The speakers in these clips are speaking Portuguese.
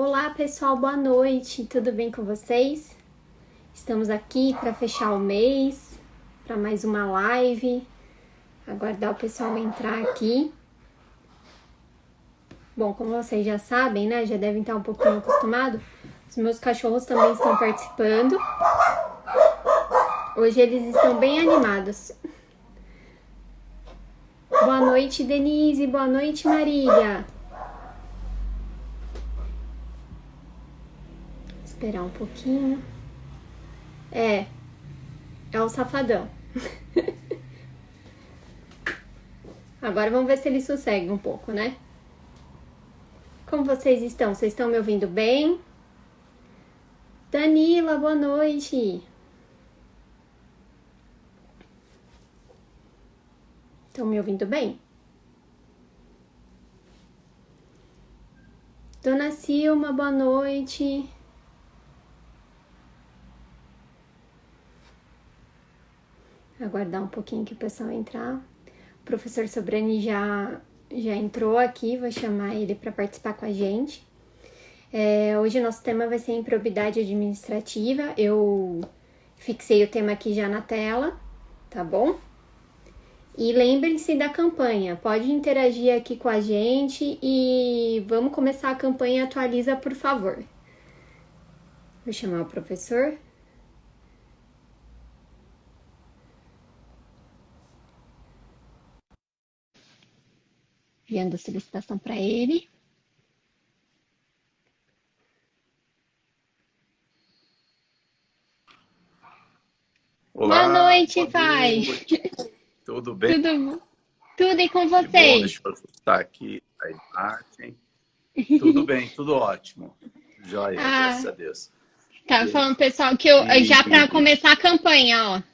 Olá pessoal, boa noite, tudo bem com vocês? Estamos aqui para fechar o mês, para mais uma live, aguardar o pessoal entrar aqui. Bom, como vocês já sabem, né, já devem estar um pouquinho acostumados, os meus cachorros também estão participando. Hoje eles estão bem animados. Boa noite, Denise, boa noite, Marília. Esperar um pouquinho. É o safadão. Agora vamos ver se ele sossega um pouco, né? Como vocês estão? Vocês estão me ouvindo bem? Danila, boa noite. Estão me ouvindo bem? Dona Silma, boa noite. Aguardar um pouquinho que o pessoal entrar. O professor Sobrani já entrou aqui, vou chamar ele para participar com a gente. Hoje o nosso tema vai ser improbidade administrativa. Eu fixei o tema aqui já na tela, tá bom? E lembrem-se da campanha, pode interagir aqui com a gente e vamos começar a campanha. Atualiza, por favor. Vou chamar o professor. Enviando a solicitação para ele. Olá, boa noite, boa pai. noite. Tudo bem? Tudo e com Que bom, vocês? deixa eu ajustar aqui a imagem. Tudo bem, tudo ótimo. Joia, graças a Deus. Tá falando, pessoal, que já para começar a campanha, ó.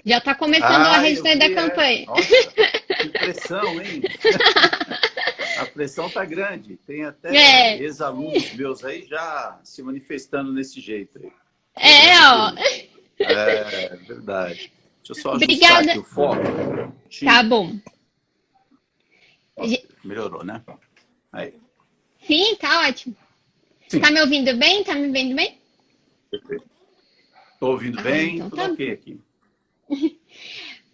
Já tá começando a hashtag da campanha. Nossa, que pressão, hein? A pressão tá grande. Tem até ex-alunos meus aí já se manifestando desse jeito aí. Ó. É verdade. Deixa eu só ajustar Obrigada. aqui o foco. Tá bom. Melhorou, né? Aí. Sim, tá ótimo. Sim. Tá me ouvindo bem? Tá me vendo bem? Perfeito. Tô ouvindo bem, então tudo tá. ok aqui.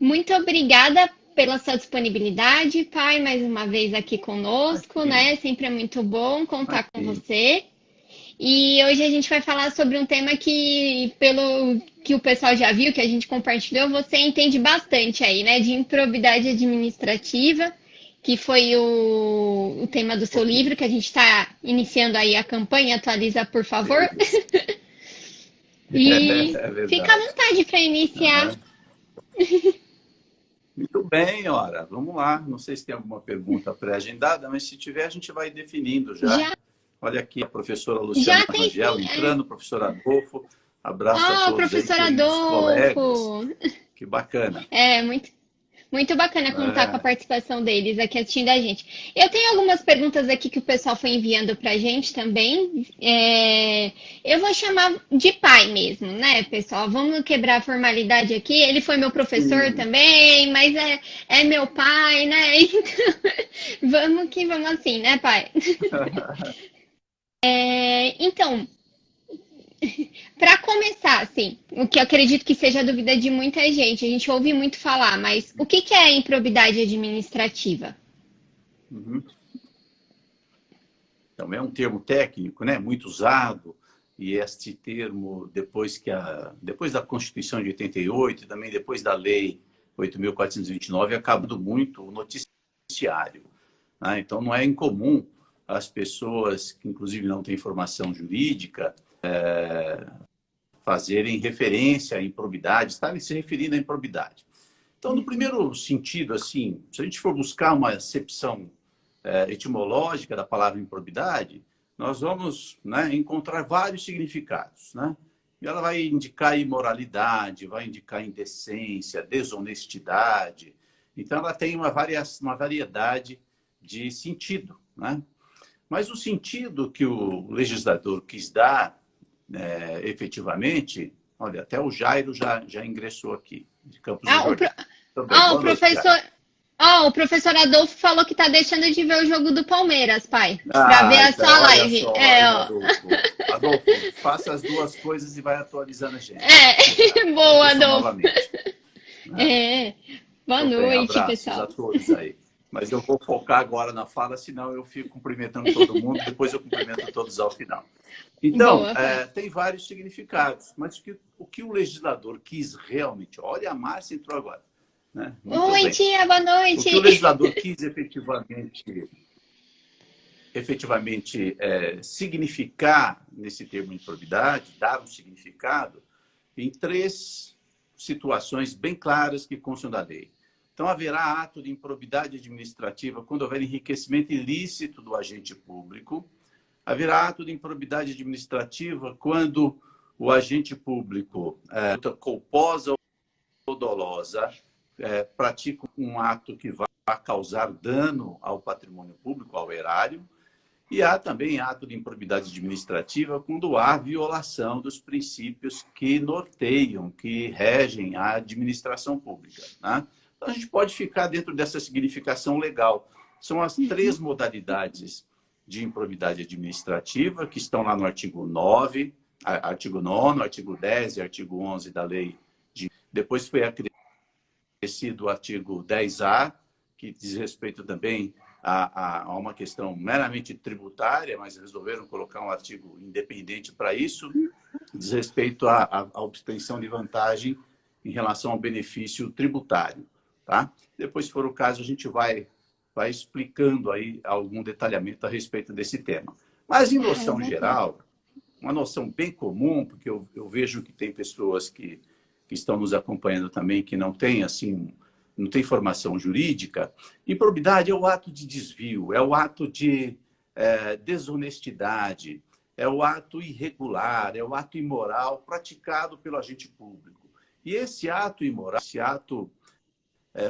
Muito obrigada pela sua disponibilidade, pai, mais uma vez aqui conosco, né? Sempre é muito bom contar com você. E hoje a gente vai falar sobre um tema que, pelo que o pessoal já viu, que a gente compartilhou, você entende bastante aí, né? De improbidade administrativa, que foi o tema do seu livro, que a gente está iniciando aí a campanha. Atualiza, por favor. E fica à vontade para iniciar. Muito bem, ora, vamos lá. Não sei se tem alguma pergunta pré-agendada, mas se tiver, a gente vai definindo já. Olha aqui a professora Luciana Rangel entrando, professor Adolfo. Abraço a todos professor aí, Adolfo. Colegas. Que bacana. Muito bacana contar com a participação deles aqui assistindo a gente. Eu tenho algumas perguntas aqui que o pessoal foi enviando pra gente também. Eu vou chamar de pai mesmo, né, pessoal? Vamos quebrar a formalidade aqui. Ele foi meu professor também, mas é meu pai, né? Então, vamos assim, né, pai? Então, para começar, assim, o que eu acredito que seja a dúvida de muita gente, a gente ouve muito falar, mas o que é a improbidade administrativa? Então, é um termo técnico, né, muito usado, e este termo, depois da Constituição de 88 e também depois da Lei 8.429, acabou muito o noticiário. Né? Então, não é incomum as pessoas, que inclusive não têm formação jurídica, fazerem referência à improbidade, estarem se referindo à improbidade. Então, no primeiro sentido, assim, se a gente for buscar uma acepção etimológica da palavra improbidade, nós vamos, né, encontrar vários significados. Né? E ela vai indicar imoralidade, vai indicar indecência, desonestidade. Então, ela tem uma variedade de sentido. Né? Mas o sentido que o legislador quis dar, efetivamente, olha, até o Jairo já ingressou aqui, de Campos do Jordão. Ó, o professor Adolfo falou que tá deixando de ver o jogo do Palmeiras, pai. Pra ver Ah, a então, sua olha live. só, É, hein, ó. Adolfo. Adolfo, faça as duas coisas e vai atualizando a gente. Tá? É, boa, Atenção Adolfo. novamente. Né? É. Boa Tudo bem, noite, abraços pessoal. a todos aí. Mas eu vou focar agora na fala, senão eu fico cumprimentando todo mundo, depois eu cumprimento todos ao final. Então, Boa, pai. tem vários significados, mas o que o legislador quis realmente, olha, a Márcia entrou agora, né? Muito Oi, bem. tia, boa O noite. que o legislador quis efetivamente significar nesse termo improbidade, dar um significado em três situações bem claras que constam da lei. Então, haverá ato de improbidade administrativa quando houver enriquecimento ilícito do agente público. Haverá ato de improbidade administrativa quando o agente público, culposa ou dolosa, pratica um ato que vai causar dano ao patrimônio público, ao erário. E há também ato de improbidade administrativa quando há violação dos princípios que norteiam, que regem a administração pública. Né? Então, a gente pode ficar dentro dessa significação legal. São as três modalidades de improbidade administrativa que estão lá no artigo 9, artigo 9, artigo 10 e artigo 11 da lei. Depois foi acrescido o artigo 10A, que diz respeito também a uma questão meramente tributária, mas resolveram colocar um artigo independente para isso, diz respeito à obtenção de vantagem em relação ao benefício tributário. Tá? Depois, se for o caso, a gente vai explicando aí algum detalhamento a respeito desse tema. Mas, em noção geral, uma noção bem comum, porque eu vejo que tem pessoas que estão nos acompanhando também que não têm, assim, não tem formação jurídica. Improbidade é o ato de desvio, é o ato de desonestidade, é o ato irregular, é o ato imoral praticado pelo agente público. E esse ato imoral, esse ato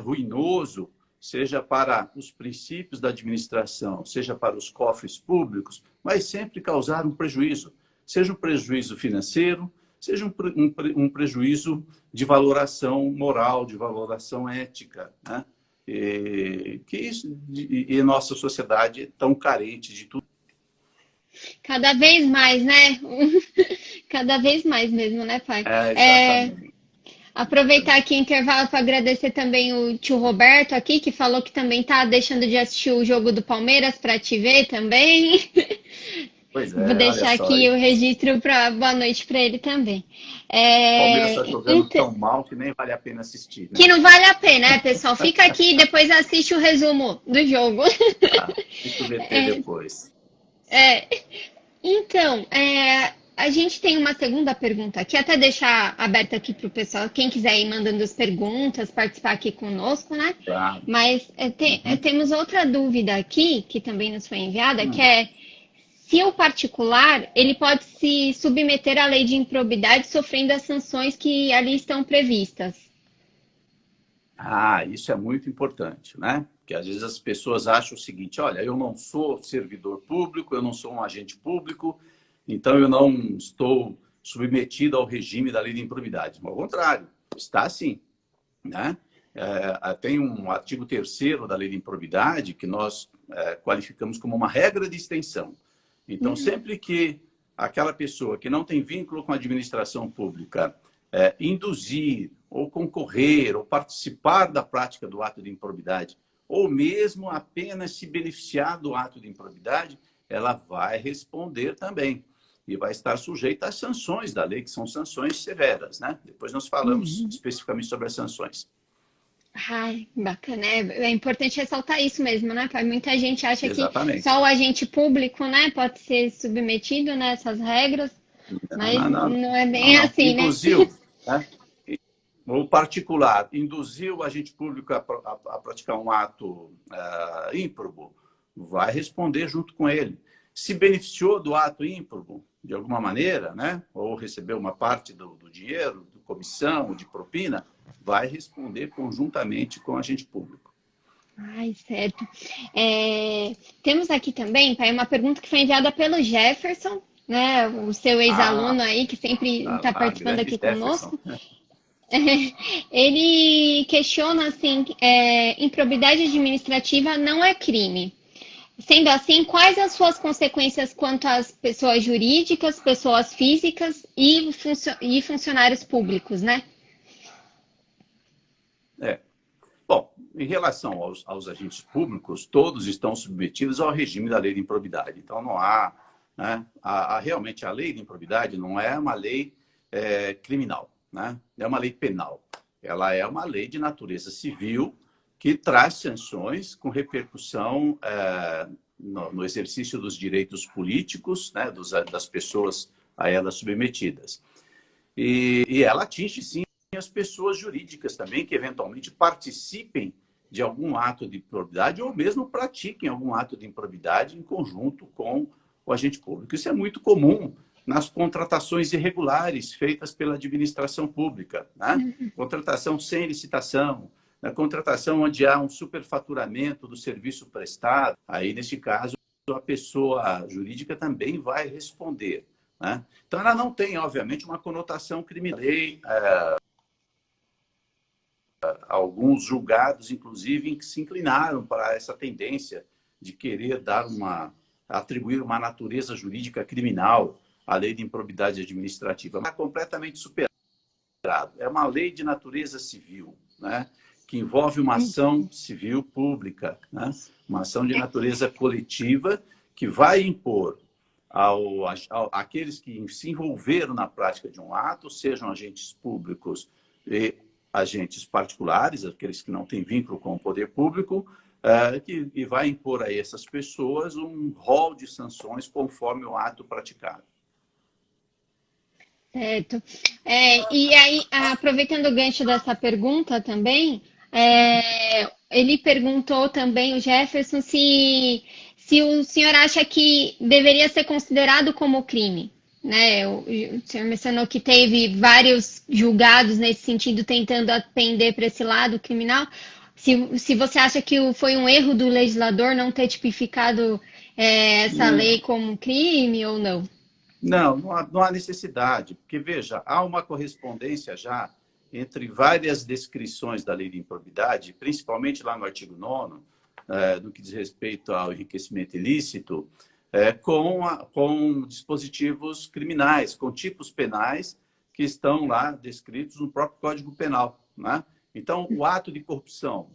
ruinoso, seja para os princípios da administração, seja para os cofres públicos, vai sempre causar um prejuízo, seja um prejuízo financeiro, seja um prejuízo de valoração moral, de valoração ética, né? E nossa sociedade é tão carente de tudo. Cada vez mais, né? Cada vez mais mesmo, né, pai? Exatamente. Aproveitar aqui o intervalo para agradecer também o tio Roberto aqui, que falou que também tá deixando de assistir o jogo do Palmeiras para te ver também. Pois Vou é, olha deixar só. aqui o registro para boa noite para ele também. O Palmeiras está jogando tão mal que nem vale a pena assistir, né? Que não vale a pena, né, pessoal? Fica aqui e depois assiste o resumo do jogo. Tá, fica o VT depois. Então, a gente tem uma segunda pergunta aqui, até deixar aberta aqui para o pessoal, quem quiser ir mandando as perguntas, participar aqui conosco, né? Tá. Mas temos outra dúvida aqui, que também nos foi enviada, que é se o particular, ele pode se submeter à lei de improbidade sofrendo as sanções que ali estão previstas. Isso é muito importante, né? Porque às vezes as pessoas acham o seguinte: olha, eu não sou servidor público, eu não sou um agente público, então eu não estou submetido ao regime da lei de improbidade. Ao contrário, está sim, né? Tem um artigo 3º da lei de improbidade que nós qualificamos como uma regra de extensão. Então, sempre que aquela pessoa que não tem vínculo com a administração pública induzir, ou concorrer, ou participar da prática do ato de improbidade, ou mesmo apenas se beneficiar do ato de improbidade, ela vai responder também. E vai estar sujeita às sanções da lei, que são sanções severas, né? Depois nós falamos especificamente sobre as sanções. Ai, bacana. É importante ressaltar isso mesmo, né, pai? Muita gente acha Exatamente. que só o agente público, né, pode ser submetido nessas regras, mas não é bem assim, né? Induziu, né? O particular induziu o agente público a praticar um ato ímprobo, vai responder junto com ele. Se beneficiou do ato ímprobo, de alguma maneira, né? Ou recebeu uma parte do dinheiro, de comissão, de propina, vai responder conjuntamente com o agente público. Ai, certo. Temos aqui também, pai, uma pergunta que foi enviada pelo Jefferson, né? O seu ex-aluno aí, que sempre está participando aqui Jefferson. conosco. Ele questiona assim, improbidade administrativa não é crime. Sendo assim, quais as suas consequências quanto às pessoas jurídicas, pessoas físicas e funcionários públicos, né? É. Bom, em relação aos agentes públicos, todos estão submetidos ao regime da lei de improbidade. Então, não há, né, realmente a lei de improbidade não é uma lei criminal, né? É uma lei penal. Ela é uma lei de natureza civil que traz sanções com repercussão no exercício dos direitos políticos, né, das pessoas a elas submetidas. E ela atinge, sim, as pessoas jurídicas também, que eventualmente participem de algum ato de improbidade ou mesmo pratiquem algum ato de improbidade em conjunto com o agente público. Isso é muito comum nas contratações irregulares feitas pela administração pública, né? Contratação sem licitação, na contratação onde há um superfaturamento do serviço prestado. Aí, neste caso, a pessoa jurídica também vai responder, né? Então, ela não tem, obviamente, uma conotação criminal. Alguns julgados, inclusive, que se inclinaram para essa tendência de querer atribuir uma natureza jurídica criminal à lei de improbidade administrativa. Mas é completamente superado. É uma lei de natureza civil, né? Que envolve uma ação civil pública, né? Uma ação de natureza coletiva que vai impor àqueles que se envolveram na prática de um ato, sejam agentes públicos e agentes particulares, aqueles que não têm vínculo com o poder público, que vai impor a essas pessoas um rol de sanções conforme o ato praticado. Certo. E aí, aproveitando o gancho dessa pergunta também, ele perguntou também, o Jefferson, se o senhor acha que deveria ser considerado como crime, né? O senhor mencionou que teve vários julgados nesse sentido, tentando atender para esse lado criminal. Se você acha que foi um erro do legislador não ter tipificado essa lei como crime ou não? Não há necessidade, porque, veja, há uma correspondência já entre várias descrições da lei de improbidade, principalmente lá no artigo 9º, no que diz respeito ao enriquecimento ilícito, com dispositivos criminais, com tipos penais que estão lá descritos no próprio Código Penal, né? Então, o ato de corrupção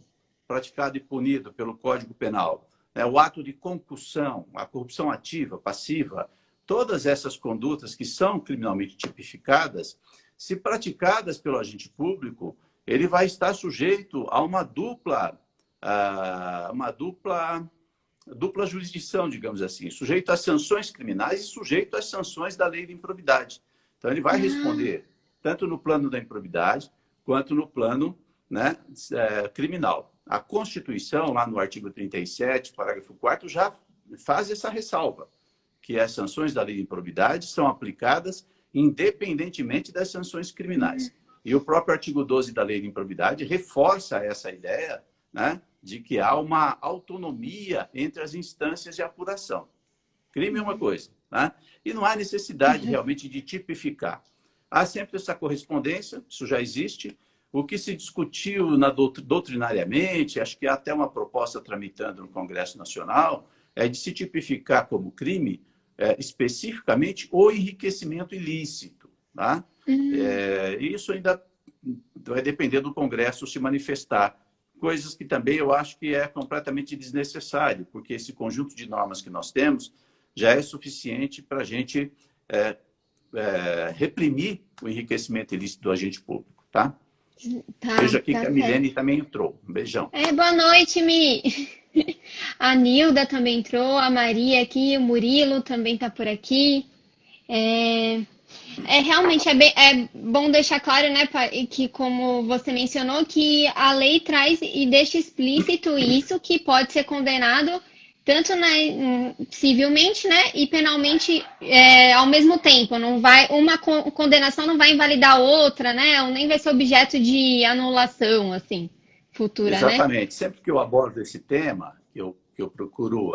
praticado e punido pelo Código Penal, o ato de concussão, a corrupção ativa, passiva, todas essas condutas que são criminalmente tipificadas, se praticadas pelo agente público, ele vai estar sujeito a uma dupla jurisdição, digamos assim, sujeito às sanções criminais e sujeito às sanções da lei de improbidade. Então, ele vai responder tanto no plano da improbidade quanto no plano, né, criminal. A Constituição, lá no artigo 37, parágrafo 4º, já faz essa ressalva, que as sanções da lei de improbidade são aplicadas independentemente das sanções criminais. E o próprio artigo 12 da lei de improbidade reforça essa ideia, né, de que há uma autonomia entre as instâncias de apuração. Crime é uma coisa, né? E não há necessidade realmente de tipificar. Há sempre essa correspondência, isso já existe. O que se discutiu doutrinariamente, acho que há até uma proposta tramitando no Congresso Nacional, é de se tipificar como crime especificamente o enriquecimento ilícito. Tá? Isso ainda vai depender do Congresso se manifestar. Coisas que também eu acho que é completamente desnecessário, porque esse conjunto de normas que nós temos já é suficiente para a gente reprimir o enriquecimento ilícito do agente público. Tá? Veja aqui que a Milene também entrou. Um beijão. Boa noite, Mi. A Nilda também entrou, a Maria aqui, o Murilo também está por aqui. Realmente é bom deixar claro, né, que como você mencionou, que a lei traz e deixa explícito isso, que pode ser condenado tanto civilmente, né, e penalmente ao mesmo tempo. Não vai, uma condenação não vai invalidar a outra, né, ou nem vai ser objeto de anulação, assim, futura, Exatamente. Né? Sempre que eu abordo esse tema, eu procuro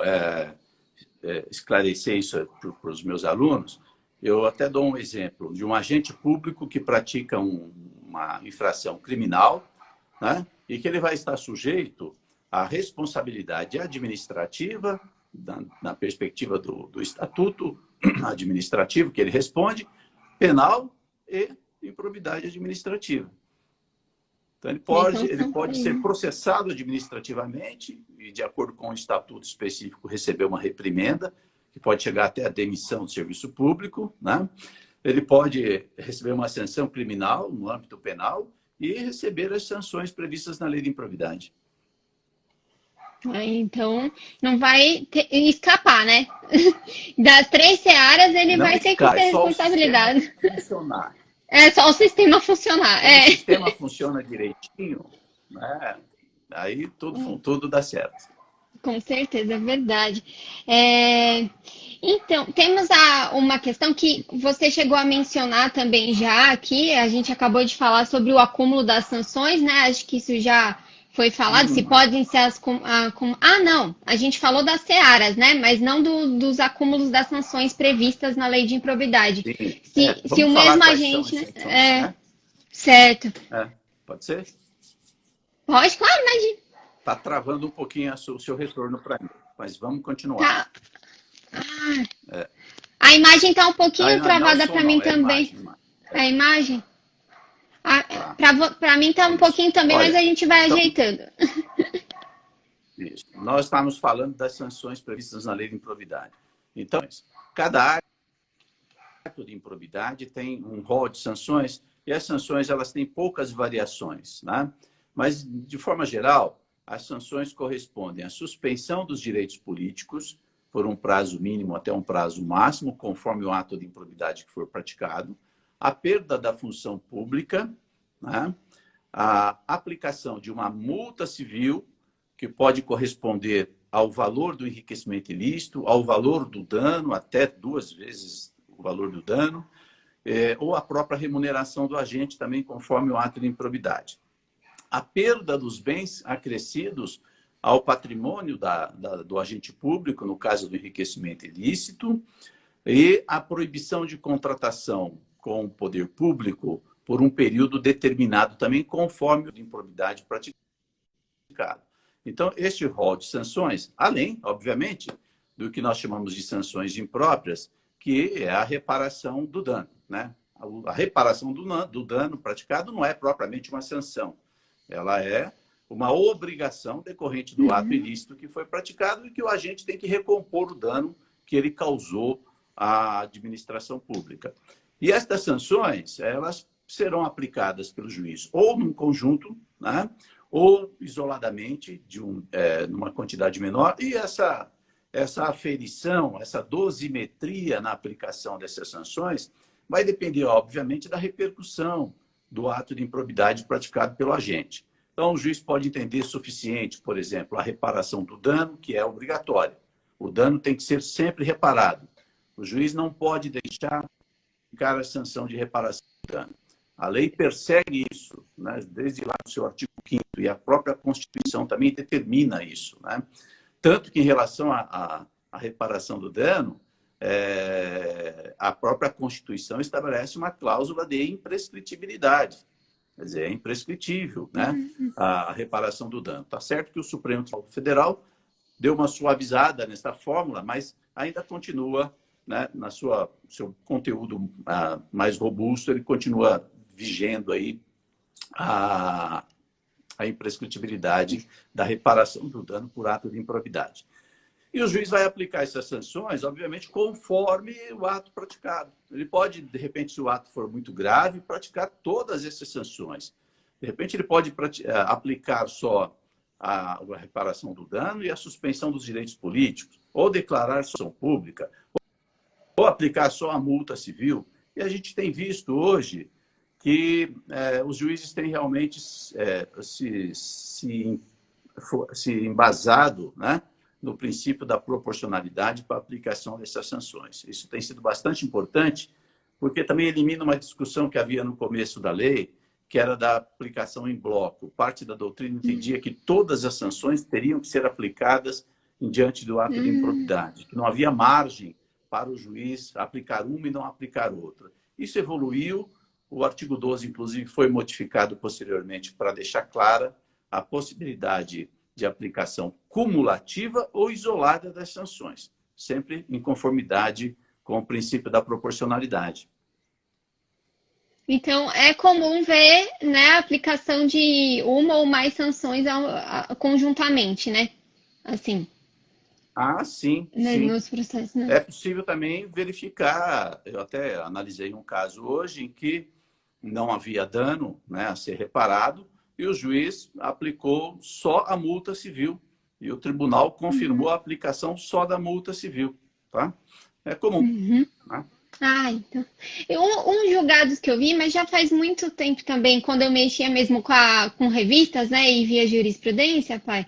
esclarecer isso para os meus alunos. Eu até dou um exemplo de um agente público que pratica uma infração criminal, né? E que ele vai estar sujeito à responsabilidade administrativa, na perspectiva do estatuto administrativo que ele responde, penal e improbidade administrativa. Então, ele pode ser processado administrativamente e, de acordo com o estatuto específico, receber uma reprimenda, que pode chegar até a demissão do serviço público, né? Ele pode receber uma sanção criminal no âmbito penal e receber as sanções previstas na lei de improbidade. Então, não vai escapar, né? Das 3 searas, ele Não vai ter que ter responsabilidade. Funcionar. É só o sistema funcionar. Se o sistema funciona direitinho, né? Aí tudo dá certo. Com certeza, é verdade. Então, temos uma questão que você chegou a mencionar também já aqui, a gente acabou de falar sobre o acúmulo das sanções, né? Acho que isso já foi falado, se podem ser não, a gente falou das searas, né? Mas não dos acúmulos das sanções previstas na lei de improbidade. Se o mesmo agente, né? Né? Certo. Pode ser? Pode, claro, imagina. Está travando um pouquinho o seu retorno para mim, mas vamos continuar. Tá. A imagem está um pouquinho travada para mim também. A imagem? Para mim está um pouquinho também, mas a gente vai ajeitando. Isso. Nós estamos falando das sanções previstas na lei de improbidade. Então, cada ato de improbidade tem um rol de sanções, e as sanções elas têm poucas variações, né? Mas, de forma geral, as sanções correspondem à suspensão dos direitos políticos por um prazo mínimo até um prazo máximo, conforme o ato de improbidade que for praticado, a perda da função pública, né? A aplicação de uma multa civil, que pode corresponder ao valor do enriquecimento ilícito, ao valor do dano, até 2 vezes o valor do dano, ou a própria remuneração do agente, também conforme o ato de improbidade. A perda dos bens acrescidos ao patrimônio do agente público, no caso do enriquecimento ilícito, e a proibição de contratação com o poder público por um período determinado também, conforme a improbidade praticada. Então, este rol de sanções, além, obviamente, do que nós chamamos de sanções impróprias, que é a reparação do dano, né? A reparação do dano praticado não é propriamente uma sanção. Ela é uma obrigação decorrente do ato ilícito que foi praticado e que o agente tem que recompor o dano que ele causou à administração pública. E estas sanções, elas serão aplicadas pelo juiz ou num conjunto, né? Ou isoladamente, numa quantidade menor. E essa aferição, essa dosimetria na aplicação dessas sanções vai depender, obviamente, da repercussão do ato de improbidade praticado pelo agente. Então, o juiz pode entender suficiente, por exemplo, a reparação do dano, que é obrigatória. O dano tem que ser sempre reparado. O juiz não pode deixar ficar a sanção de reparação do dano. A lei persegue isso, né? Desde lá no seu artigo 5º, e a própria Constituição também determina isso, né? Tanto que, em relação à reparação do dano, a própria Constituição estabelece uma cláusula de imprescritibilidade. Quer dizer, é imprescritível, né? A reparação do dano. Está certo que o Supremo Tribunal Federal deu uma suavizada nessa fórmula, mas ainda continua, né, seu conteúdo mais robusto, ele continua vigendo aí a imprescritibilidade da reparação do dano por ato de improbidade. E o juiz vai aplicar essas sanções, obviamente, conforme o ato praticado. Ele pode, de repente, se o ato for muito grave, praticar todas essas sanções. De repente, ele pode aplicar só a reparação do dano e a suspensão dos direitos políticos, ou declarar sanção pública, ou aplicar só a multa civil. E a gente tem visto hoje que os juízes têm realmente se embasado, né, no princípio da proporcionalidade para a aplicação dessas sanções. Isso tem sido bastante importante, porque também elimina uma discussão que havia no começo da lei, que era da aplicação em bloco. Parte da doutrina entendia que todas as sanções teriam que ser aplicadas diante do ato de improbidade, que não havia margem para o juiz aplicar uma e não aplicar outra. Isso evoluiu O artigo 12, inclusive, foi modificado posteriormente para deixar clara a possibilidade de aplicação cumulativa ou isolada das sanções, sempre em conformidade com o princípio da proporcionalidade. Então, é comum ver, né, a aplicação de uma ou mais sanções conjuntamente, né? Assim, Ah, sim, né, sim. nos processos, né? É possível também verificar, eu até analisei um caso hoje em que não havia dano, né, a ser reparado e o juiz aplicou só a multa civil e o tribunal confirmou a aplicação só da multa civil, tá? É comum, Uhum. né? Ah, então. Uns julgados que eu vi, mas já faz muito tempo também, quando eu mexia mesmo com revistas, né, e via jurisprudência, pai,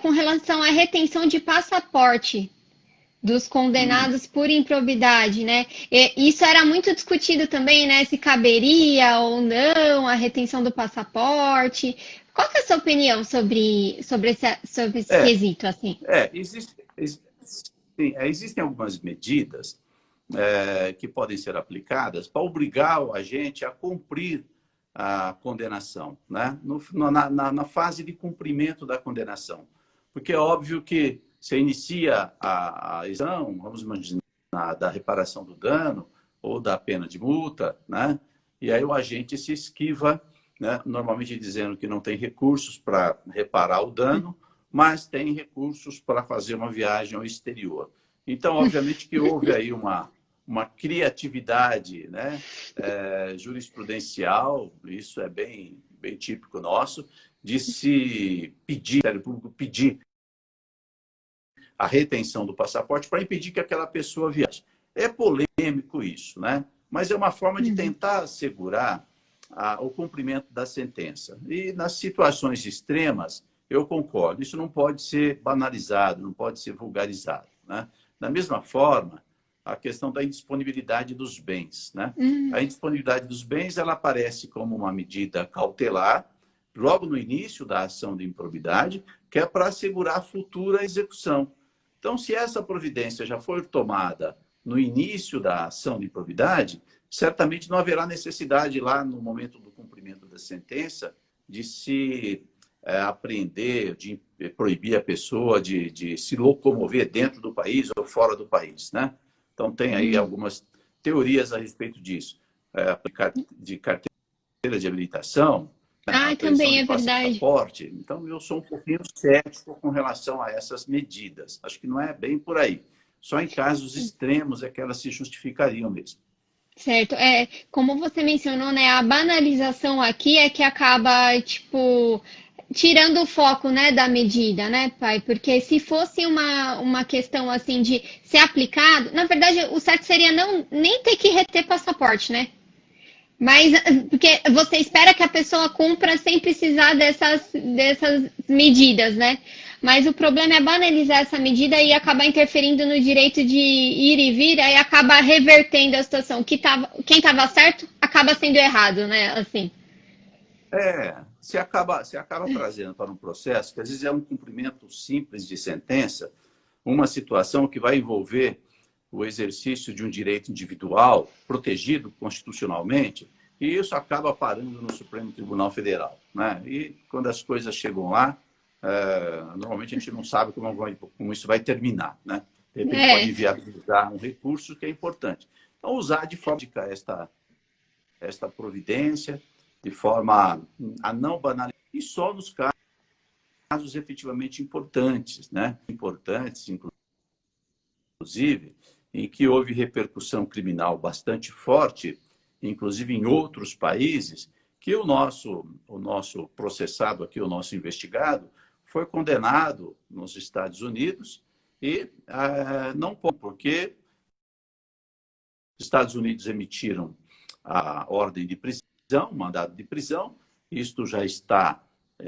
com relação à retenção de passaporte dos Hum. condenados por improbidade, né? E isso era muito discutido também, né, se caberia ou não a retenção do passaporte. Qual que é a sua opinião sobre esse É, quesito, assim? sim, existem algumas medidas que podem ser aplicadas para obrigar o agente a cumprir a condenação, né? Na fase de cumprimento da condenação. Porque é óbvio que você inicia a execução, vamos imaginar, da reparação do dano ou da pena de multa, né? E aí o agente se esquiva, né? Normalmente dizendo que não tem recursos para reparar o dano, mas tem recursos para fazer uma viagem ao exterior. Então, obviamente que houve aí uma criatividade, né, jurisprudencial, isso é bem típico nosso, de se pedir, o Ministério Público pedir a retenção do passaporte para impedir que aquela pessoa viaje. É polêmico isso, né? Mas é uma forma de Uhum. tentar assegurar o cumprimento da sentença. E nas situações extremas, eu concordo, isso não pode ser banalizado, não pode ser vulgarizado, né? Da mesma forma, a questão da indisponibilidade dos bens, né? A Hum. indisponibilidade dos bens, ela aparece como uma medida cautelar, logo no início da ação de improbidade, que é para assegurar a futura execução. Então, se essa providência já for tomada no início da ação de improbidade, certamente não haverá necessidade lá no momento do cumprimento da sentença de se apreender, de proibir a pessoa de se locomover dentro do país ou fora do país, né? Então, tem aí Hum. algumas teorias a respeito disso. De carteira de habilitação, a Ah, apreensão também de é verdade. passaporte. Então, eu sou um pouquinho cético com relação a essas medidas. Acho que não é bem por aí. Só em casos extremos é que elas se justificariam mesmo. Certo. Como você mencionou, né, a banalização aqui é que acaba, tipo, tirando o foco, né, da medida, né, pai? Porque se fosse uma questão assim de ser aplicado, na verdade, o certo seria não nem ter que reter passaporte, né? Mas porque você espera que a pessoa cumpra sem precisar dessas medidas, né? Mas o problema é banalizar essa medida e acabar interferindo no direito de ir e vir, aí acaba revertendo a situação. Quem estava certo acaba sendo errado, né? Assim. Se acaba trazendo para um processo que às vezes é um cumprimento simples de sentença, uma situação que vai envolver o exercício de um direito individual protegido constitucionalmente, e isso acaba parando no Supremo Tribunal Federal, né? E quando as coisas chegam lá, normalmente a gente não sabe como isso vai terminar, né? De repente pode É, inviabilizar um recurso que é importante. Então, usar de forma esta providência, de forma a não banalizar, e só nos casos efetivamente importantes, né? Importantes, inclusive, em que houve repercussão criminal bastante forte, inclusive em outros países, que o nosso processado aqui, o nosso investigado, foi condenado nos Estados Unidos e não pode, porque os Estados Unidos emitiram a ordem de prisão, mandado de prisão, isto já está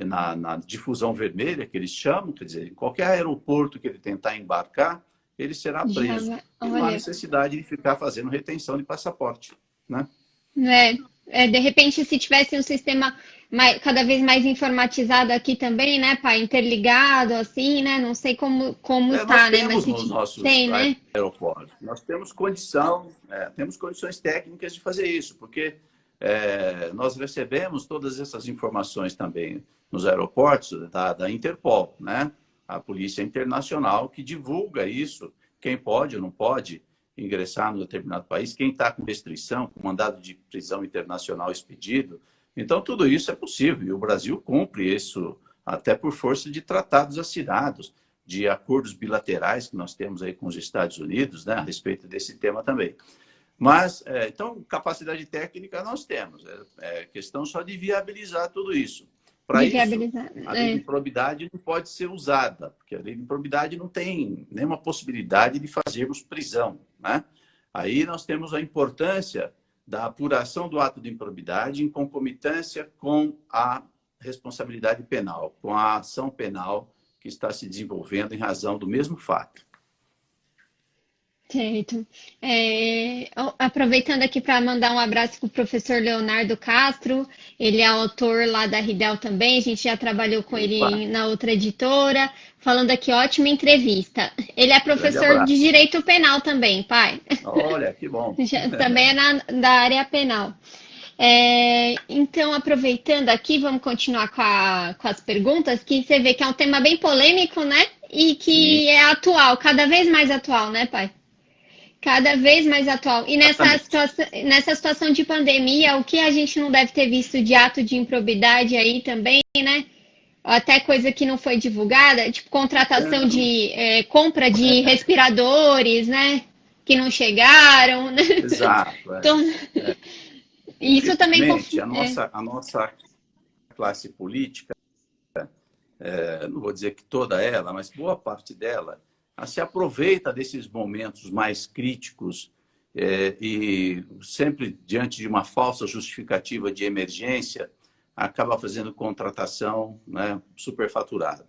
na difusão vermelha, que eles chamam, quer dizer, em qualquer aeroporto que ele tentar embarcar, ele será já preso. vai. E não há Olha, necessidade de ficar fazendo retenção de passaporte, né? né? De repente, se tivesse um sistema cada vez mais informatizado aqui também, né, pai? Interligado, assim, né? Não sei como Nós está, né? Mas temos se nos nossos tem, né? aeroportos, nós temos condições técnicas de fazer isso, porque nós recebemos todas essas informações também nos aeroportos da Interpol, né? A Polícia Internacional, que divulga isso, quem pode ou não pode ingressar no determinado país, quem está com restrição, com mandado de prisão internacional expedido. Então, tudo isso é possível e o Brasil cumpre isso até por força de tratados assinados, de acordos bilaterais que nós temos aí com os Estados Unidos, né, a respeito desse tema também. Mas, então, capacidade técnica nós temos, é questão só de viabilizar tudo isso. Para isso, a lei de improbidade não pode ser usada, porque a lei de improbidade não tem nenhuma possibilidade de fazermos prisão, né? Aí nós temos a importância da apuração do ato de improbidade em concomitância com a responsabilidade penal, com a ação penal que está se desenvolvendo em razão do mesmo fato. Certo. Aproveitando aqui para mandar um abraço para o professor Leonardo Castro, ele é autor lá da Ridel também, a gente já trabalhou com ele na outra editora, falando aqui, ótima entrevista. Ele é professor de Direito Penal também, pai. Olha, que bom. Também é da área penal. Então, aproveitando aqui, vamos continuar com as perguntas, que você vê que é um tema bem polêmico, né? E que é atual, cada vez mais atual, né, pai? Cada vez mais atual. E nessa situação de pandemia, o que a gente não deve ter visto de ato de improbidade aí também, né? Até coisa que não foi divulgada, tipo contratação de compra de respiradores, né? Que não chegaram, né? Exato. Então, isso também... A nossa classe política, não vou dizer que toda ela, mas boa parte dela, se aproveita desses momentos mais críticos e sempre diante de uma falsa justificativa de emergência, acaba fazendo contratação, né, superfaturada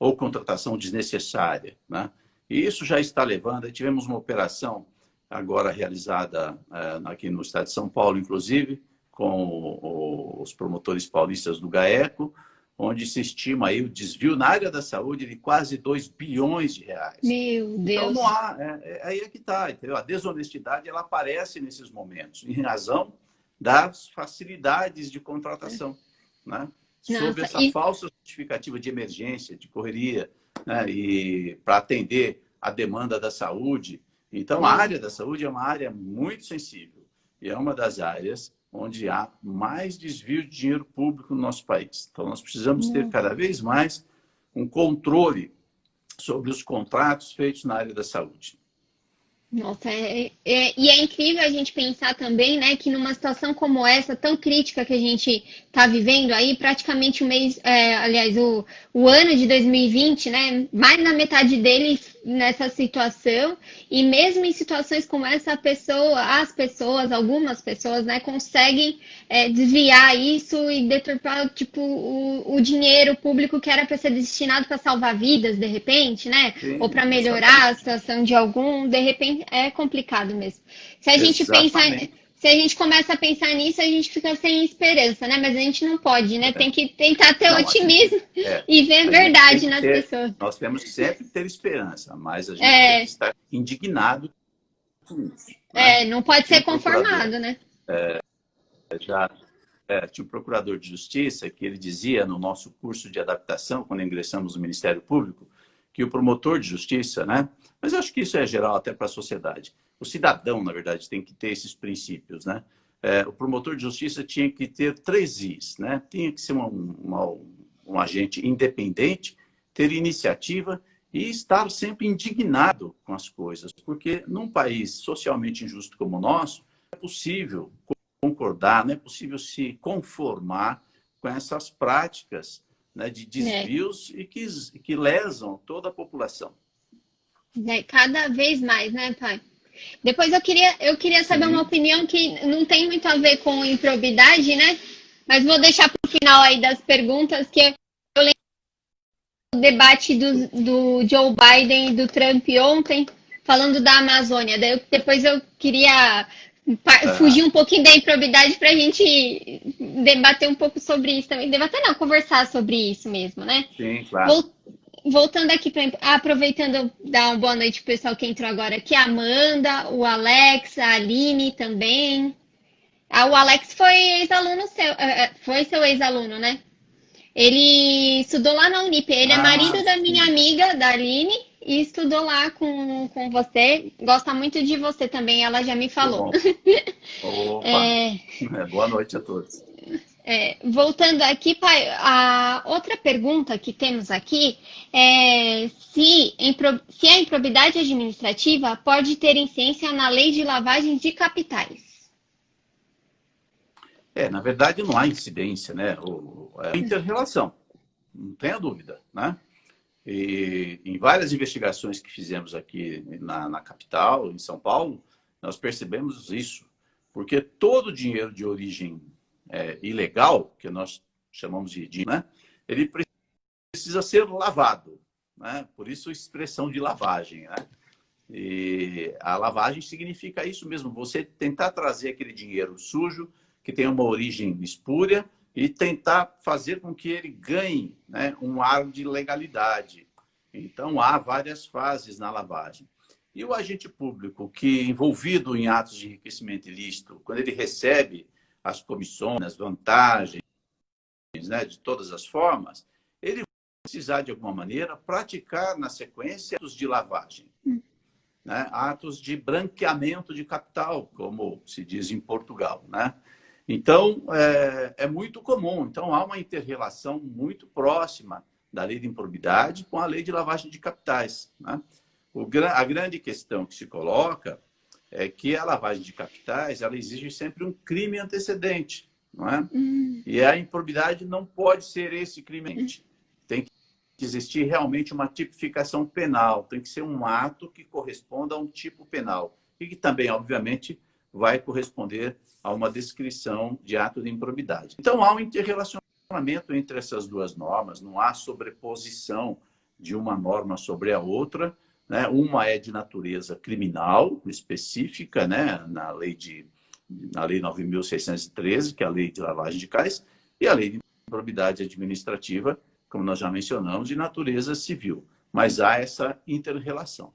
ou contratação desnecessária, né? E isso já está levando... Tivemos uma operação agora realizada aqui no estado de São Paulo, inclusive, com os promotores paulistas do GAECO, onde se estima aí o desvio na área da saúde de quase 2 bilhões de reais. Meu Deus! Então, não há... aí é que está, entendeu? A desonestidade, ela aparece nesses momentos, em razão das facilidades de contratação, né? Sob essa falsa justificativa de emergência, de correria, né? E para atender a demanda da saúde. Então, a área da saúde é uma área muito sensível e é uma das áreas onde há mais desvio de dinheiro público no nosso país. Então, nós precisamos ter cada vez mais um controle sobre os contratos feitos na área da saúde. Nossa, e é incrível a gente pensar também, né, que numa situação como essa, tão crítica que a gente está vivendo aí, praticamente o ano de 2020, né, mais da metade dele nessa situação, e mesmo em situações como essa, algumas pessoas, né, conseguem desviar isso e deturpar, tipo, o dinheiro público que era para ser destinado para salvar vidas, de repente, né, ou para melhorar a situação de algum, de repente, é complicado mesmo. Se a gente começa a pensar nisso, a gente fica sem esperança, né? Mas a gente não pode, né? Tem que tentar ter otimismo e ver a verdade nas pessoas. Nós temos que sempre ter esperança, mas a gente tem que estar indignado com isso. Né? Não pode ser conformado, né? Tinha um procurador de justiça que ele dizia no nosso curso de adaptação, quando ingressamos no Ministério Público, que o promotor de justiça, né? Mas eu acho que isso é geral até para a sociedade. O cidadão, na verdade, tem que ter esses princípios, né? O promotor de justiça tinha que ter 3 Is, né? Tinha que ser um agente independente, ter iniciativa e estar sempre indignado com as coisas, porque num país socialmente injusto como o nosso, é possível concordar, não é possível se conformar com essas práticas, né, de desvios e que lesam toda a população. Cada vez mais, né, pai? Depois eu queria saber uma opinião que não tem muito a ver com improbidade, né? Mas vou deixar para o final aí das perguntas, que eu lembro do debate do Joe Biden e do Trump ontem, falando da Amazônia. Depois eu queria fugir um pouquinho da improbidade para a gente debater um pouco sobre isso também. Debater não, conversar sobre isso mesmo, né? Sim, claro. Voltando aqui, aproveitando, dar uma boa noite pro pessoal que entrou agora aqui, a Amanda, o Alex, a Aline também. Ah, o Alex foi ex-aluno seu, foi seu ex-aluno, né? Ele estudou lá na Unip. Ele é Ah, marido da minha sim. amiga, da Aline, e estudou lá com você. Gosta muito de você também, ela já me Que falou. bom. Opa, É, boa noite a todos. voltando aqui, pai, a outra pergunta que temos aqui é se a improbidade administrativa pode ter incidência na lei de lavagem de capitais. Na verdade, não há incidência, né? É inter-relação, não tenha dúvida, né? E em várias investigações que fizemos aqui na capital, em São Paulo, nós percebemos isso. Porque todo dinheiro de origem ilegal, que nós chamamos de, né? Ele precisa ser lavado, né? Por isso a expressão de lavagem, né? E a lavagem significa isso mesmo, você tentar trazer aquele dinheiro sujo, que tem uma origem espúria, e tentar fazer com que ele ganhe, né, um ar de legalidade. Então, há várias fases na lavagem. E o agente público que envolvido em atos de enriquecimento ilícito, quando ele recebe as comissões, as vantagens, né, de todas as formas, ele vai precisar, de alguma maneira, praticar na sequência atos de lavagem, né? Atos de branqueamento de capital, como se diz em Portugal, né? Então, é muito comum. Então, há uma inter-relação muito próxima da lei de improbidade com a lei de lavagem de capitais, né? A grande questão que se coloca é que a lavagem de capitais ela exige sempre um crime antecedente, não é? E a improbidade não pode ser esse crime. Tem que existir realmente uma tipificação penal, tem que ser um ato que corresponda a um tipo penal e que também, obviamente, vai corresponder a uma descrição de ato de improbidade. Então, há um interrelacionamento entre essas duas normas, não há sobreposição de uma norma sobre a outra, né? Uma é de natureza criminal, específica, né? na lei 9.613, que é a lei de lavagem de capitais, e a lei de improbidade administrativa, como nós já mencionamos, de natureza civil. Mas há essa inter-relação.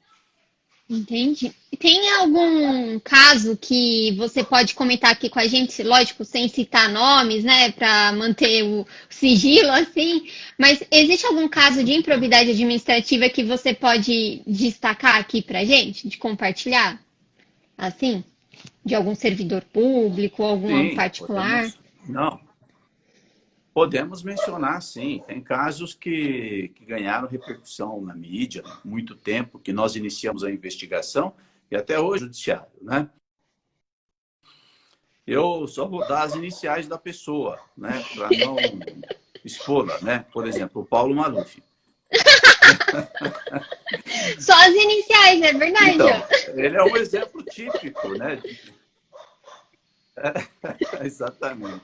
Entendi. Tem algum caso que você pode comentar aqui com a gente, lógico, sem citar nomes, né, para manter o sigilo assim, mas existe algum caso de improbidade administrativa que você pode destacar aqui para gente, de compartilhar? Assim, de algum servidor público, algum Sim, particular? podemos mencionar, sim. Tem casos que ganharam repercussão na mídia há muito tempo, que nós iniciamos a investigação e até hoje o judiciário, né? Eu só vou dar as iniciais da pessoa, né, para não expô-la, né? Por exemplo, o Paulo Maluf. Só as iniciais, é verdade. Então, ele é um exemplo típico, né? Exatamente.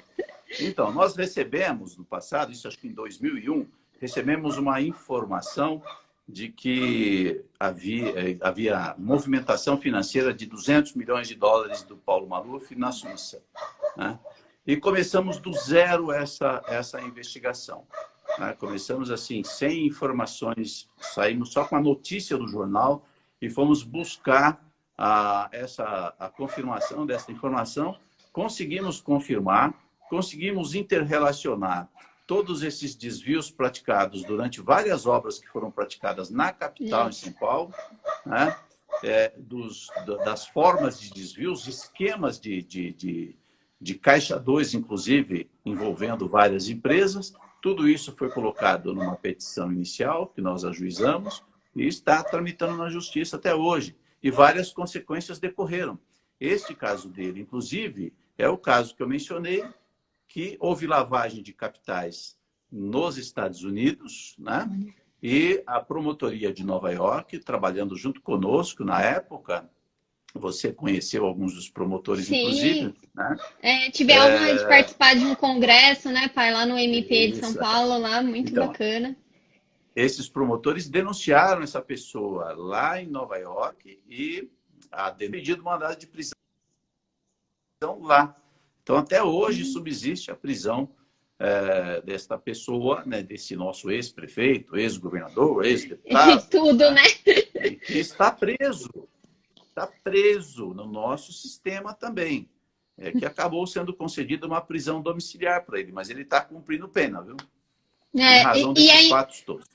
Então, nós recebemos no passado, isso acho que em 2001, recebemos uma informação de que havia movimentação financeira de 200 milhões de dólares do Paulo Maluf na Suíça, né? E começamos do zero essa investigação, né? Começamos assim, sem informações, saímos só com a notícia do jornal e fomos buscar a confirmação dessa informação. Conseguimos confirmar, conseguimos interrelacionar todos esses desvios praticados durante várias obras que foram praticadas na capital, em São Paulo, né? Das formas de desvios, esquemas de caixa 2, inclusive, envolvendo várias empresas. Tudo isso foi colocado numa petição inicial, que nós ajuizamos, e está tramitando na justiça até hoje. E várias consequências decorreram. Este caso dele, inclusive, é o caso que eu mencionei, que houve lavagem de capitais nos Estados Unidos, né? E a promotoria de Nova York, trabalhando junto conosco na época, você conheceu alguns dos promotores, Sim, inclusive, né? tive a honra de participar de um congresso, né, pai, lá no MP de São Isso. Paulo, lá, muito Então, bacana. esses promotores denunciaram essa pessoa lá em Nova York e a pedido mandado de prisão lá. Então, até hoje subsiste a prisão desta pessoa, né, desse nosso ex-prefeito, ex-governador, ex-deputado, Tudo, né, né? e que está preso no nosso sistema também. é que acabou sendo concedida uma prisão domiciliar para ele, mas ele está cumprindo pena, viu? Em razão desses fatos todos.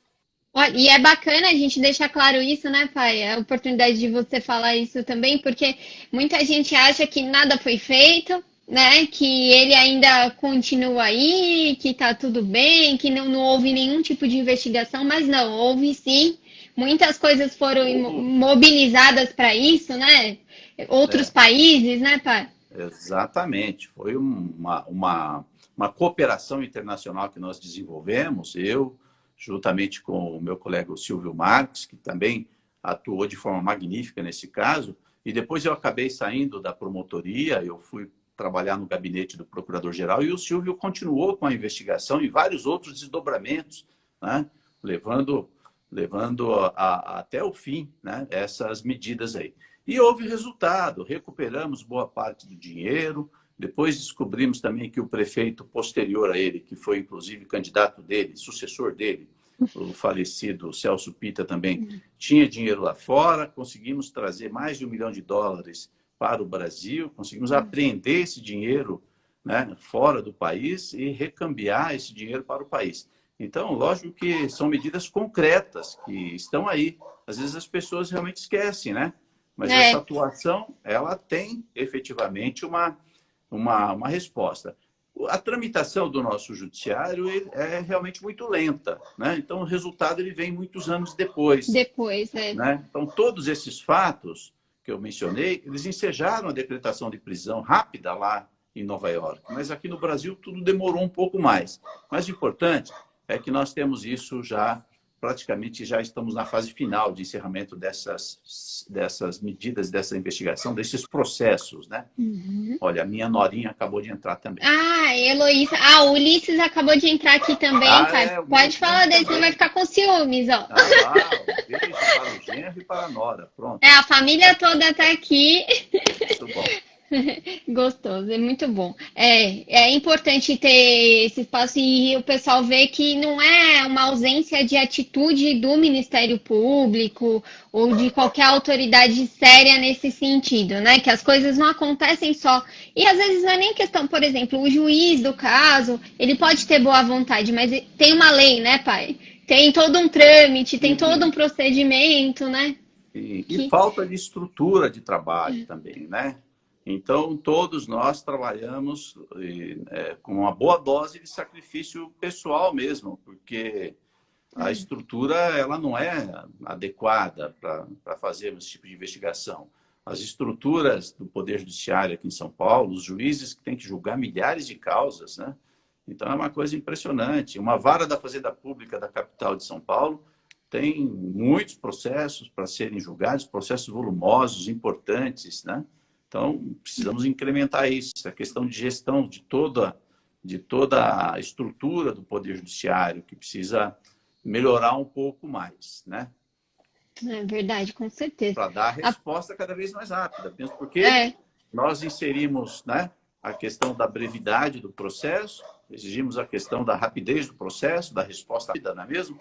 Olha, e é bacana a gente deixar claro isso, né, pai? A oportunidade de você falar isso também, porque muita gente acha que nada foi feito, né? Que ele ainda continua aí, que tá tudo bem, que não houve nenhum tipo de investigação, mas não, houve sim. Muitas coisas foram mobilizadas para isso, né? Outros países, né, pai? Exatamente. Foi uma cooperação internacional que nós desenvolvemos, eu, juntamente com o meu colega o Silvio Marques, que também atuou de forma magnífica nesse caso, e depois eu acabei saindo da promotoria, eu fui trabalhar no gabinete do procurador-geral e o Silvio continuou com a investigação e vários outros desdobramentos, né? levando até o fim, né? essas medidas aí. E houve resultado, recuperamos boa parte do dinheiro, depois descobrimos também que o prefeito posterior a ele, que foi inclusive candidato dele, sucessor dele, o falecido Celso Pitta também, tinha dinheiro lá fora, conseguimos trazer mais de $1 milhão para o Brasil, conseguimos apreender esse dinheiro, né, fora do país e recambiar esse dinheiro para o país. Então, lógico que são medidas concretas que estão aí. Às vezes as pessoas realmente esquecem, né? Mas essa atuação, ela tem efetivamente uma resposta. A tramitação do nosso judiciário é realmente muito lenta, né? Então, o resultado ele vem muitos anos depois. Né? Então, todos esses fatos que eu mencionei, eles ensejaram a decretação de prisão rápida lá em Nova York. Mas aqui no Brasil tudo demorou um pouco mais. Mas o importante é que nós temos isso já, praticamente já estamos na fase final de encerramento dessas medidas, dessa investigação, desses processos, né? Olha, a minha norinha acabou de entrar também. Ah, Heloísa. Ah, o Ulisses acabou de entrar aqui também, pai. Pode falar dele, senão vai ficar com ciúmes, ó. Um beijo para o genro e para a nora, pronto. A família toda tá aqui. Muito bom. Gostoso, é muito bom. É importante ter esse espaço e o pessoal ver que não é uma ausência de atitude do Ministério Público ou de qualquer autoridade séria nesse sentido, né? Que as coisas não acontecem só. E às vezes não é nem questão, por exemplo, o juiz do caso, ele pode ter boa vontade, mas tem uma lei, né, pai? Tem todo um trâmite, tem todo um procedimento, né? E falta de estrutura de trabalho também, né? Então, todos nós trabalhamos com uma boa dose de sacrifício pessoal mesmo, porque a estrutura ela não é adequada para fazer esse tipo de investigação. As estruturas do Poder Judiciário aqui em São Paulo, os juízes que têm que julgar milhares de causas, né? Então, é uma coisa impressionante. Uma vara da Fazenda Pública da capital de São Paulo tem muitos processos para serem julgados, processos volumosos, importantes, né? Então, precisamos incrementar isso, a questão de gestão de toda a estrutura do Poder Judiciário, que precisa melhorar um pouco mais, né? É verdade, com certeza. Para dar a resposta cada vez mais rápida, mesmo porque nós inserimos, né, a questão da brevidade do processo, exigimos a questão da rapidez do processo, da resposta rápida, não é mesmo?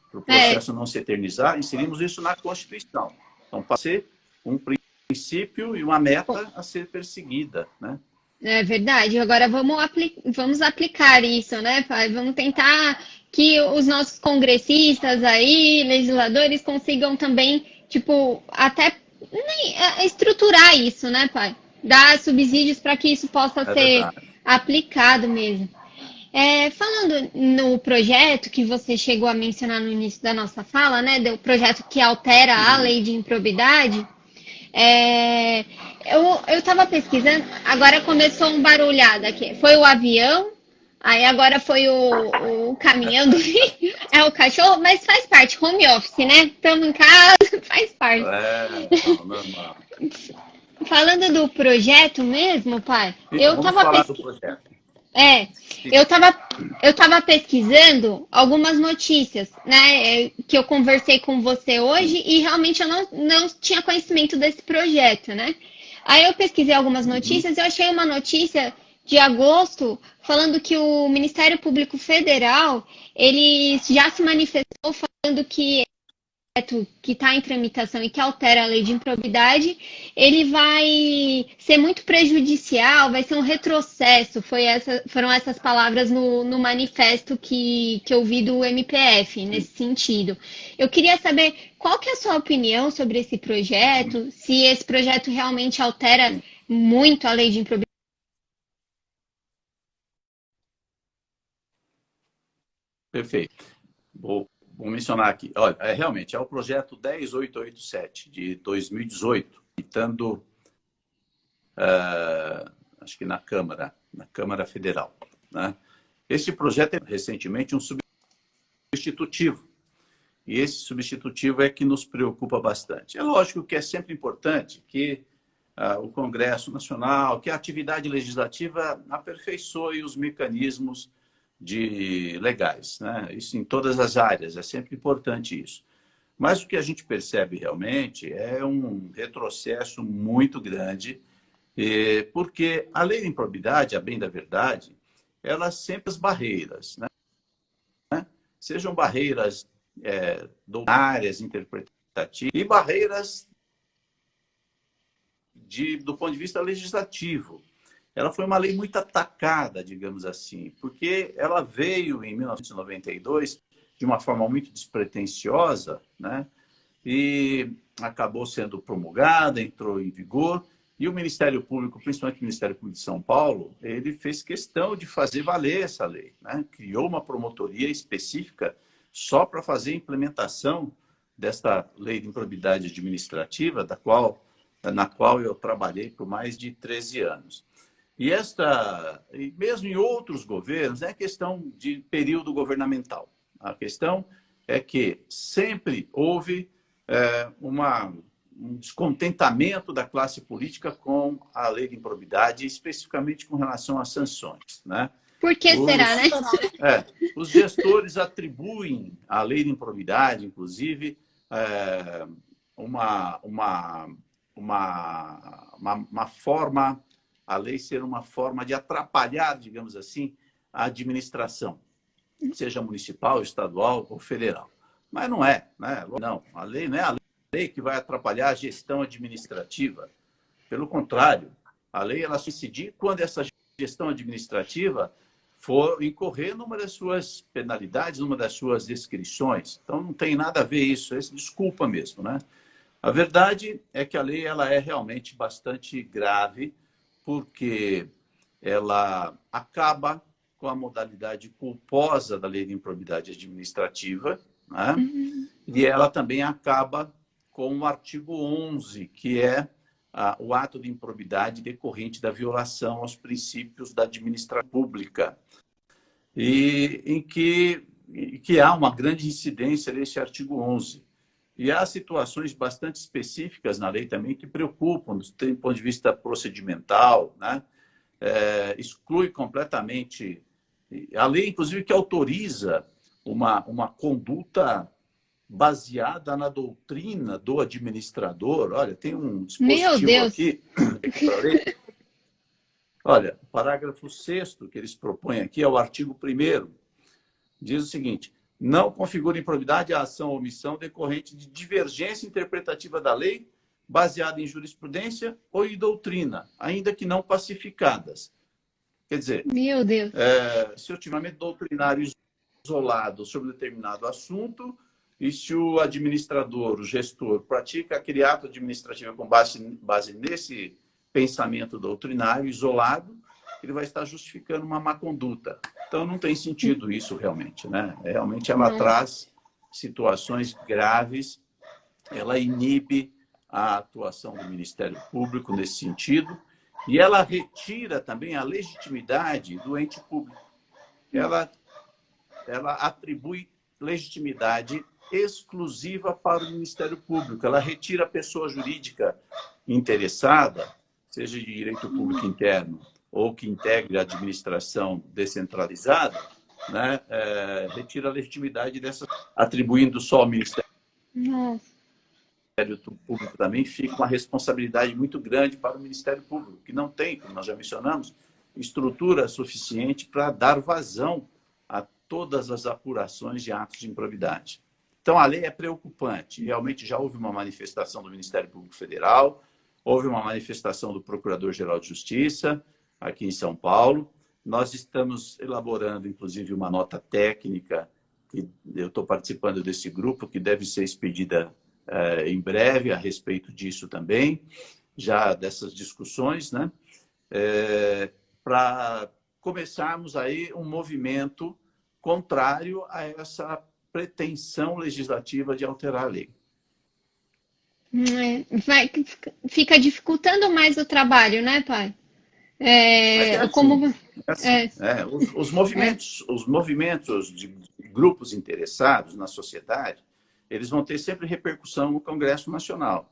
Para o processo não se eternizar, inserimos isso na Constituição. Então, para ser um princípio e uma meta a ser perseguida, né? É verdade. Agora vamos aplicar isso, né, pai? Vamos tentar que os nossos congressistas aí, legisladores, consigam também, tipo, até estruturar isso, né, pai? Dar subsídios para que isso possa ser aplicado mesmo. Falando no projeto que você chegou a mencionar no início da nossa fala, né, do projeto que altera a lei de improbidade, eu estava pesquisando, agora começou um barulhado aqui. Foi o avião, aí agora foi o caminhão do o cachorro, mas faz parte, home office, né? Estamos em casa, faz parte. Normal. Falando do projeto mesmo, pai, Vamos falar do projeto. Eu tava pesquisando algumas notícias, né, que eu conversei com você hoje e realmente eu não tinha conhecimento desse projeto, né? Aí eu pesquisei algumas notícias e eu achei uma notícia de agosto falando que o Ministério Público Federal, ele já se manifestou falando que que está em tramitação e que altera a lei de improbidade, ele vai ser muito prejudicial, vai ser um retrocesso. Foram essas palavras no manifesto que eu vi do MPF, nesse sentido. Eu queria saber qual que é a sua opinião sobre esse projeto, se esse projeto realmente altera Sim, muito a lei de improbidade. perfeito. Vou mencionar aqui. Olha, realmente, é o projeto 10887 de 2018, tramitando, acho que na Câmara Federal, né? Esse projeto é recentemente um substitutivo. E esse substitutivo é que nos preocupa bastante. É lógico que é sempre importante que o Congresso Nacional, que a atividade legislativa aperfeiçoe os mecanismos legais, né? Isso em todas as áreas, é sempre importante isso. Mas o que a gente percebe realmente é um retrocesso muito grande, porque a lei de improbidade, a bem da verdade, ela sempre as barreiras, né? Sejam barreiras doutrinárias, interpretativas, e barreiras do ponto de vista legislativo. Ela foi uma lei muito atacada, digamos assim, porque ela veio em 1992 de uma forma muito despretensiosa, né? E acabou sendo promulgada, entrou em vigor, e o Ministério Público, principalmente o Ministério Público de São Paulo, ele fez questão de fazer valer essa lei, né? Criou uma promotoria específica só para fazer a implementação desta lei de improbidade administrativa, na qual eu trabalhei por mais de 13 anos. E mesmo em outros governos, é questão de período governamental. A questão é que sempre houve um descontentamento da classe política com a lei de improbidade, especificamente com relação às sanções, né? Por que será, né? Os gestores atribuem à lei de improbidade, inclusive, uma forma, a lei ser uma forma de atrapalhar, digamos assim, a administração, seja municipal, estadual ou federal. Mas não é, né? Não, a lei não é a lei que vai atrapalhar a gestão administrativa. Pelo contrário, a lei ela se decidir quando essa gestão administrativa for incorrer numa das suas penalidades, numa das suas descrições. Então, não tem nada a ver isso, é desculpa mesmo, né? A verdade é que a lei ela é realmente bastante grave, porque ela acaba com a modalidade culposa da lei de improbidade administrativa, né? E ela também acaba com o artigo 11, que é o ato de improbidade decorrente da violação aos princípios da administração pública, e em que há uma grande incidência nesse artigo 11. E há situações bastante específicas na lei também que preocupam, do ponto de vista procedimental, né? Exclui completamente a lei, inclusive, que autoriza uma conduta baseada na doutrina do administrador. Olha, tem um Meu dispositivo Deus! aqui para ler. Olha, o parágrafo 6º que eles propõem aqui é o artigo 1º. Diz o seguinte: não configura improbidade a ação ou omissão decorrente de divergência interpretativa da lei baseada em jurisprudência ou em doutrina, ainda que não pacificadas. Quer dizer, Meu Deus! se eu tiver um doutrinário isolado sobre determinado assunto, e se o administrador, o gestor, pratica aquele ato administrativo com base nesse pensamento doutrinário isolado, ele vai estar justificando uma má conduta. Então, não tem sentido isso realmente, né? Realmente ela Não. traz situações graves, ela inibe a atuação do Ministério Público nesse sentido, e ela retira também a legitimidade do ente público. Ela atribui legitimidade exclusiva para o Ministério Público. Ela retira a pessoa jurídica interessada, seja de direito público interno ou que integre a administração descentralizada, né? Retira a legitimidade dessa, atribuindo só ao Ministério Nossa. Público também, fica uma responsabilidade muito grande para o Ministério Público, que não tem, como nós já mencionamos, estrutura suficiente para dar vazão a todas as apurações de atos de improbidade. Então, a lei é preocupante. Realmente já houve uma manifestação do Ministério Público Federal, houve uma manifestação do Procurador-Geral de Justiça, aqui em São Paulo. Nós estamos elaborando, inclusive, uma nota técnica, que eu estou participando desse grupo, que deve ser expedida em breve a respeito disso também, já dessas discussões, né? Para começarmos aí um movimento contrário a essa pretensão legislativa de alterar a lei. Fica dificultando mais o trabalho, né, pai? Os movimentos de grupos interessados na sociedade, eles vão ter sempre repercussão no Congresso Nacional.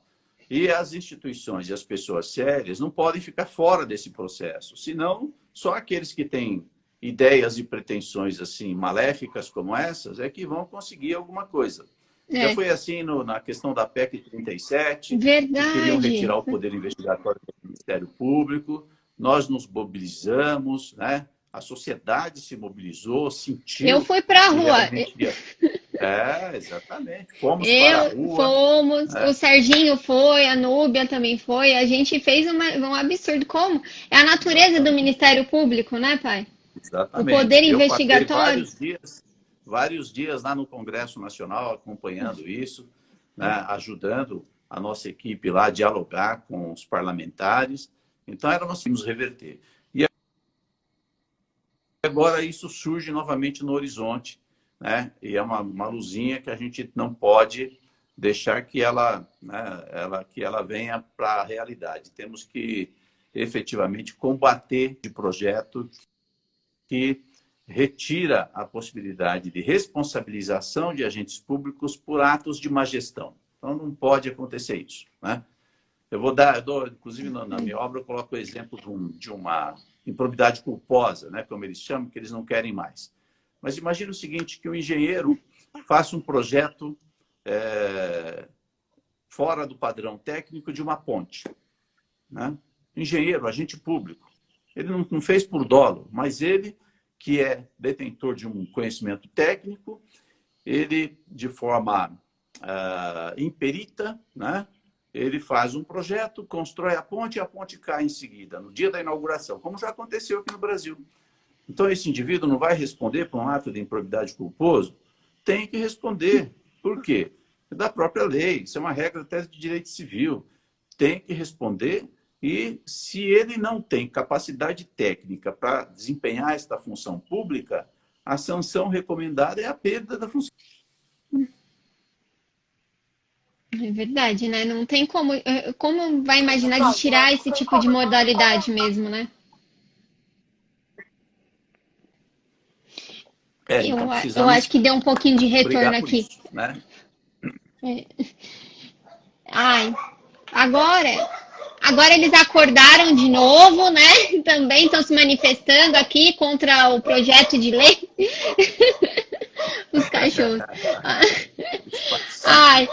E as instituições e as pessoas sérias não podem ficar fora desse processo, senão só aqueles que têm ideias e pretensões assim maléficas como essas é que vão conseguir alguma coisa. Já foi assim na questão da PEC 37, Verdade. que queriam retirar o poder investigatório do Ministério Público. Nós nos mobilizamos, né? A sociedade se mobilizou, sentiu. Eu fui para a rua. Exatamente. Fomos para a rua. Fomos, o Serginho foi, a Núbia também foi. A gente fez um absurdo. Como? É a natureza do Ministério Público, né, pai? Exatamente. O poder investigatório. Vários dias lá no Congresso Nacional acompanhando isso, né, ajudando a nossa equipe lá a dialogar com os parlamentares. Então, nós conseguimos reverter. E agora isso surge novamente no horizonte, né? E é uma luzinha que a gente não pode deixar que ela venha para a realidade. Temos que efetivamente combater de projeto que retira a possibilidade de responsabilização de agentes públicos por atos de má gestão. Então, não pode acontecer isso, né? Inclusive, na minha obra, eu coloco o exemplo de uma improbidade culposa, né, como eles chamam, que eles não querem mais. Mas imagine o seguinte, que o engenheiro faça um projeto fora do padrão técnico de uma ponte, né? Engenheiro, agente público, ele não fez por dolo, mas ele, que é detentor de um conhecimento técnico, ele, de forma imperita, né? Ele faz um projeto, constrói a ponte e a ponte cai em seguida, no dia da inauguração, como já aconteceu aqui no Brasil. Então, esse indivíduo não vai responder por um ato de improbidade culposo? Tem que responder. Por quê? É da própria lei, isso é uma regra até de direito civil. Tem que responder e, se ele não tem capacidade técnica para desempenhar esta função pública, a sanção recomendada é a perda da função. É verdade, né? Não tem como. Como vai imaginar de tirar esse tipo de modalidade mesmo, né? Eu acho que deu um pouquinho de retorno aqui. Isso, né? Ai, agora eles acordaram de novo, né? Também estão se manifestando aqui contra o projeto de lei. Os cachorros. Ai,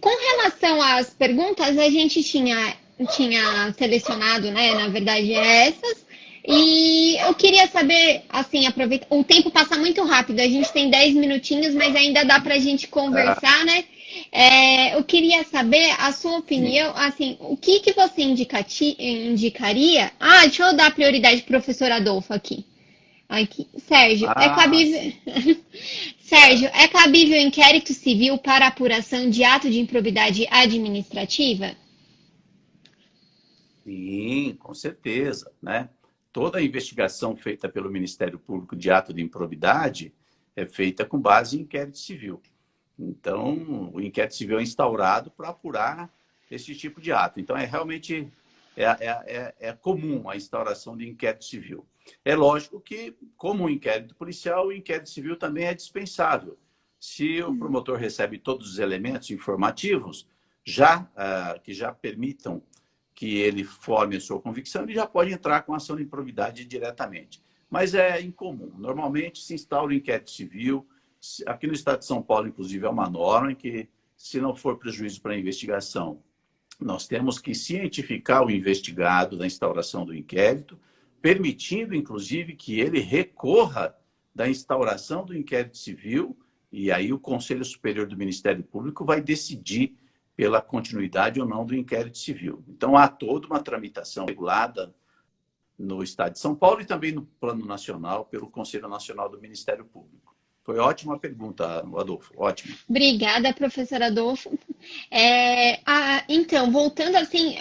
com relação às perguntas, a gente tinha selecionado, né? Na verdade, essas. E eu queria saber, assim, aproveita. O tempo passa muito rápido, a gente tem 10 minutinhos, mas ainda dá para a gente conversar, né? Eu queria saber a sua opinião, assim, o que você indicaria? Deixa eu dar prioridade pro professor Adolfo aqui. Sérgio, Sérgio, é cabível inquérito civil para apuração de ato de improbidade administrativa? Sim, com certeza, né? Toda a investigação feita pelo Ministério Público de ato de improbidade é feita com base em inquérito civil. Então, o inquérito civil é instaurado para apurar esse tipo de ato. Então, realmente comum a instauração de inquérito civil. É lógico que, como o inquérito policial, o inquérito civil também é dispensável. Se o promotor recebe todos os elementos informativos que já permitam que ele forme a sua convicção, ele já pode entrar com ação de improbidade diretamente. Mas é incomum. Normalmente se instaura o inquérito civil. Aqui no Estado de São Paulo, inclusive, é uma norma em que, se não for prejuízo para a investigação, nós temos que cientificar o investigado da instauração do inquérito, permitindo, inclusive, que ele recorra da instauração do inquérito civil E aí o Conselho Superior do Ministério Público vai decidir pela continuidade ou não do inquérito civil. Então, há toda uma tramitação regulada no Estado de São Paulo e também no plano nacional pelo Conselho Nacional do Ministério Público. Foi ótima pergunta, Adolfo, ótimo. Obrigada, professor Adolfo. Então, voltando assim,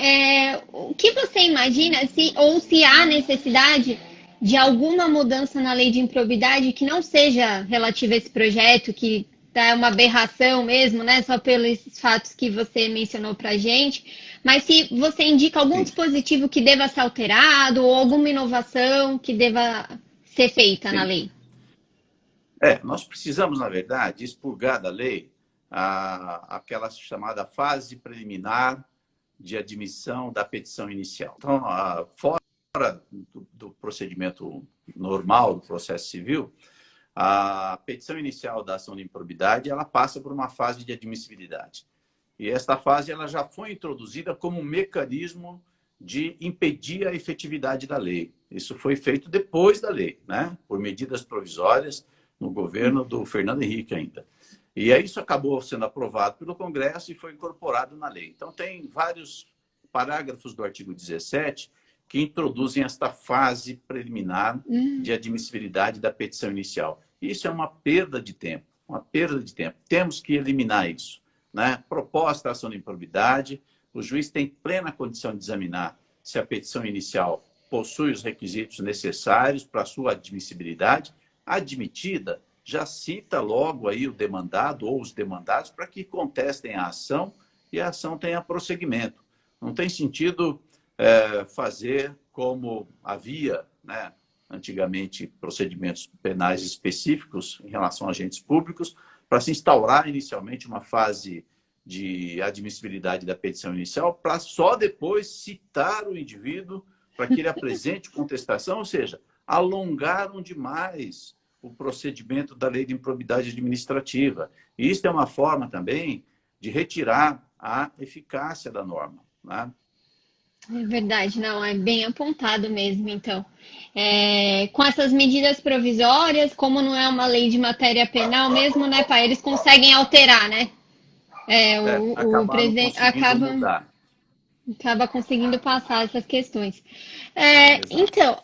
o que você imagina ou se há necessidade de alguma mudança na lei de improbidade que não seja relativa a esse projeto, que é uma aberração mesmo, né? Só pelos fatos que você mencionou para a gente, mas se você indica algum Sim, dispositivo que deva ser alterado ou alguma inovação que deva ser feita na sim. lei. Nós precisamos, na verdade, expurgar da lei aquela chamada fase preliminar de admissão da petição inicial. Então, fora do procedimento normal do processo civil, a petição inicial da ação de improbidade ela passa por uma fase de admissibilidade. E esta fase ela já foi introduzida como um mecanismo de impedir a efetividade da lei. Isso foi feito depois da lei, né? Por medidas provisórias no governo do Fernando Henrique ainda. E aí isso acabou sendo aprovado pelo Congresso e foi incorporado na lei. Então, tem vários parágrafos do artigo 17 que introduzem esta fase preliminar de admissibilidade da petição inicial. Isso é uma perda de tempo, uma perda de tempo. Temos que eliminar isso, né? Proposta a ação de improbidade, o juiz tem plena condição de examinar se a petição inicial possui os requisitos necessários para a sua admissibilidade. Admitida, já cita logo aí o demandado ou os demandados para que contestem a ação e a ação tenha prosseguimento. Não tem sentido fazer como havia, né, antigamente, procedimentos penais específicos em relação a agentes públicos, para se instaurar inicialmente uma fase de admissibilidade da petição inicial, para só depois citar o indivíduo para que ele apresente contestação, ou seja, alongaram demais o procedimento da lei de improbidade administrativa. E isso é uma forma também de retirar a eficácia da norma, né? É verdade, não, é bem apontado mesmo, então. Com essas medidas provisórias, como não é uma lei de matéria penal mesmo, né, pai, eles conseguem alterar, né? O Acabaram presidente conseguindo mudar. acaba conseguindo passar essas questões. Exato. Então,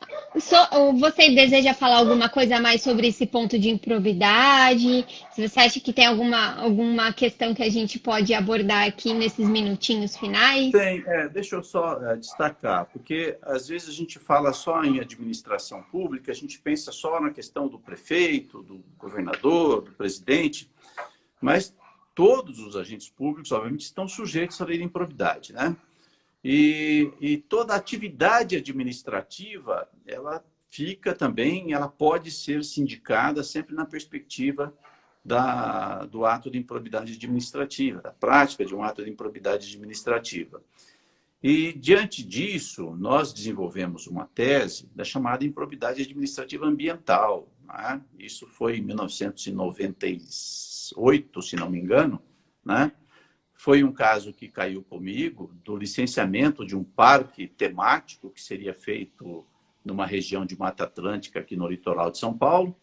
você deseja falar alguma coisa a mais sobre esse ponto de improbidade? Se você acha que tem alguma questão que a gente pode abordar aqui nesses minutinhos finais? Tem, deixa eu só destacar, porque às vezes a gente fala só em administração pública, a gente pensa só na questão do prefeito, do governador, do presidente, mas todos os agentes públicos, obviamente, estão sujeitos à lei de improbidade, né? E toda atividade administrativa, ela fica também, ela pode ser sindicada sempre na perspectiva do ato de improbidade administrativa, da prática de um ato de improbidade administrativa. E, diante disso, nós desenvolvemos uma tese da chamada improbidade administrativa ambiental, né? Isso foi em 1998, se não me engano, né? Foi um caso que caiu comigo do licenciamento de um parque temático que seria feito numa região de Mata Atlântica aqui no litoral de São Paulo,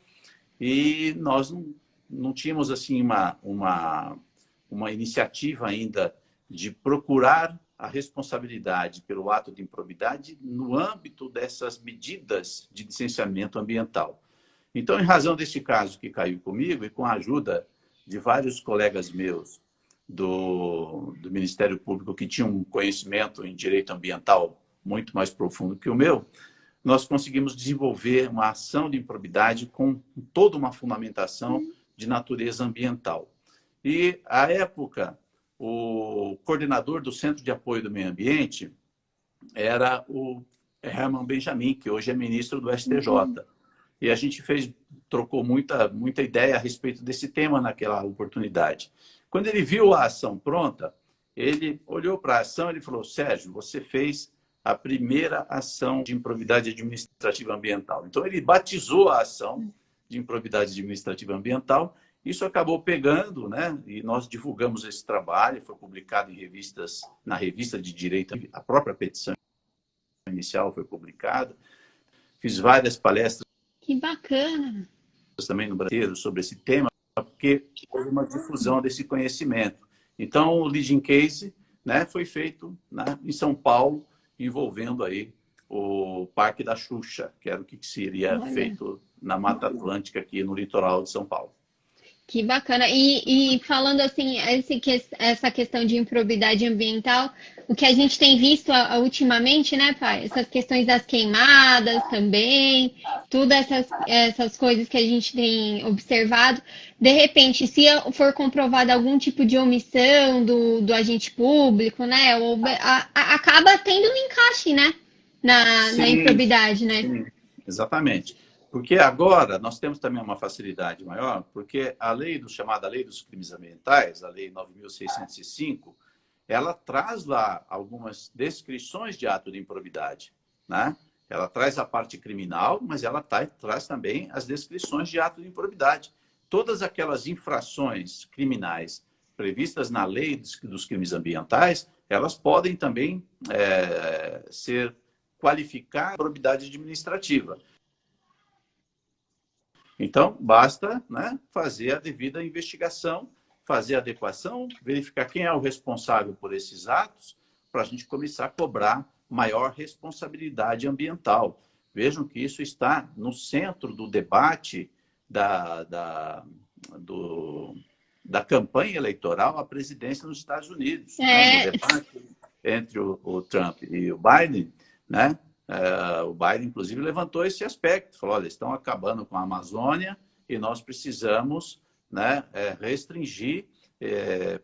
e nós não tínhamos assim uma iniciativa ainda de procurar a responsabilidade pelo ato de improbidade no âmbito dessas medidas de licenciamento ambiental. Então, em razão deste caso que caiu comigo e com a ajuda de vários colegas meus do Ministério Público que tinham um conhecimento em direito ambiental muito mais profundo que o meu, nós conseguimos desenvolver uma ação de improbidade com toda uma fundamentação de natureza ambiental. E, à época, o coordenador do Centro de Apoio do Meio Ambiente era o Herman Benjamin, que hoje é ministro do STJ. E a gente trocou muita ideia a respeito desse tema naquela oportunidade. Quando ele viu a ação pronta, ele olhou para a ação e falou: Sérgio, você fez a primeira ação de improbidade administrativa ambiental. Então, ele batizou a ação de improbidade administrativa ambiental. Isso acabou pegando, né? E nós divulgamos esse trabalho, foi publicado em revistas, na revista de direito, a própria petição inicial foi publicada. Fiz várias palestras Que bacana! também no Brasil sobre esse tema. porque houve uma difusão desse conhecimento. Então, o leading case, né, foi feito, né, em São Paulo, envolvendo aí o Parque da Xuxa, que era o que seria Olha. feito na Mata Atlântica, aqui no litoral de São Paulo. Que bacana. E falando assim, essa questão de improbidade ambiental, o que a gente tem visto ultimamente, né, pai? Essas questões das queimadas também, todas essas coisas que a gente tem observado. De repente, se for comprovado algum tipo de omissão do agente público, né, acaba tendo um encaixe, né, na Sim, improbidade, né? sim, exatamente. Porque agora nós temos também uma facilidade maior, porque a lei chamada Lei dos Crimes Ambientais, a Lei 9.605, ela traz lá algumas descrições de ato de improbidade, né? Ela traz a parte criminal, mas ela traz também as descrições de ato de improbidade. Todas aquelas infrações criminais previstas na Lei dos Crimes Ambientais, elas podem também ser qualificar a probidade administrativa. Então, basta, né, fazer a devida investigação, fazer a adequação, verificar quem é o responsável por esses atos, para a gente começar a cobrar maior responsabilidade ambiental. Vejam que isso está no centro do debate da campanha eleitoral à presidência nos Estados Unidos, né? No É, debate entre o Trump e o Biden, né? O Biden, inclusive, levantou esse aspecto, falou, olha, estão acabando com a Amazônia e nós precisamos, né, restringir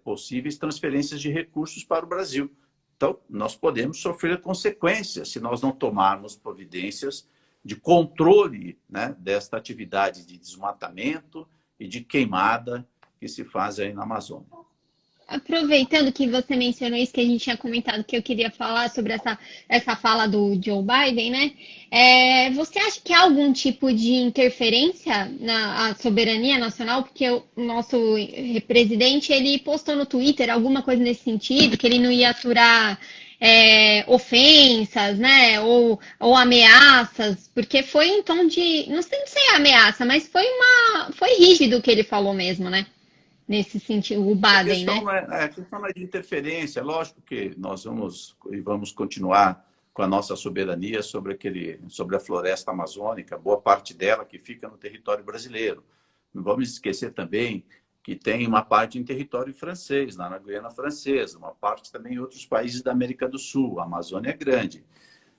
possíveis transferências de recursos para o Brasil. Então, nós podemos sofrer consequências se nós não tomarmos providências de controle, né, desta atividade de desmatamento e de queimada que se faz aí na Amazônia. aproveitando que você mencionou isso que a gente tinha comentado que eu queria falar sobre essa fala do Joe Biden, né? Você acha que há algum tipo de interferência na soberania nacional? Porque o nosso presidente ele postou no Twitter alguma coisa nesse sentido, que ele não ia aturar ofensas, né? Ou ameaças, porque foi em tom de. Não sei se é ameaça, mas foi rígido o que ele falou mesmo, né? Nesse sentido, o Baden, né? A questão não é de interferência. É lógico que nós vamos continuar com a nossa soberania sobre a floresta amazônica, boa parte dela que fica no território brasileiro. Não vamos esquecer também que tem uma parte em território francês, lá na Guiana Francesa, uma parte também em outros países da América do Sul. A Amazônia é grande.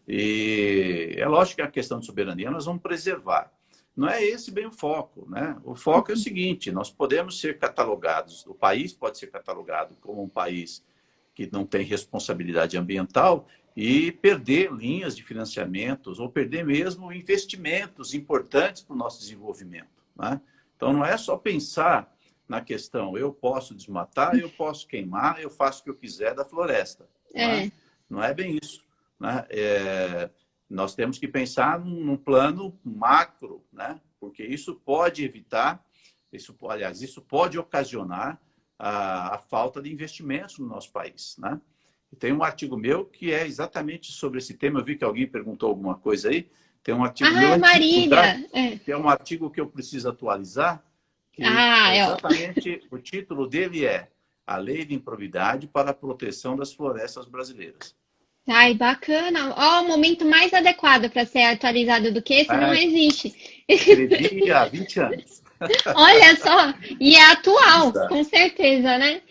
E é lógico que a questão de soberania nós vamos preservar. Não é esse bem o foco, né? O foco é o seguinte: nós podemos ser catalogados, o país pode ser catalogado como um país que não tem responsabilidade ambiental e perder linhas de financiamentos ou perder mesmo investimentos importantes para o nosso desenvolvimento, né? Então, não é só pensar na questão, eu posso desmatar, eu posso queimar, eu faço o que eu quiser da floresta, né? Não é bem isso, né? Nós temos que pensar num plano macro, né? Porque isso pode evitar, isso pode ocasionar a falta de investimentos no nosso país, né? E tem um artigo meu que é exatamente sobre esse tema. Eu vi que alguém perguntou alguma coisa aí. Tem um artigo meu antigo, tá? Marília! Que é um artigo que eu preciso atualizar, que Ah, é exatamente, o título dele é A Lei de Improbidade para a Proteção das Florestas Brasileiras. Ai, bacana. Ó, o momento mais adequado para ser atualizado do que esse não existe. Escrevi há 20 anos. Olha só, e é atual, Exato. com certeza, né?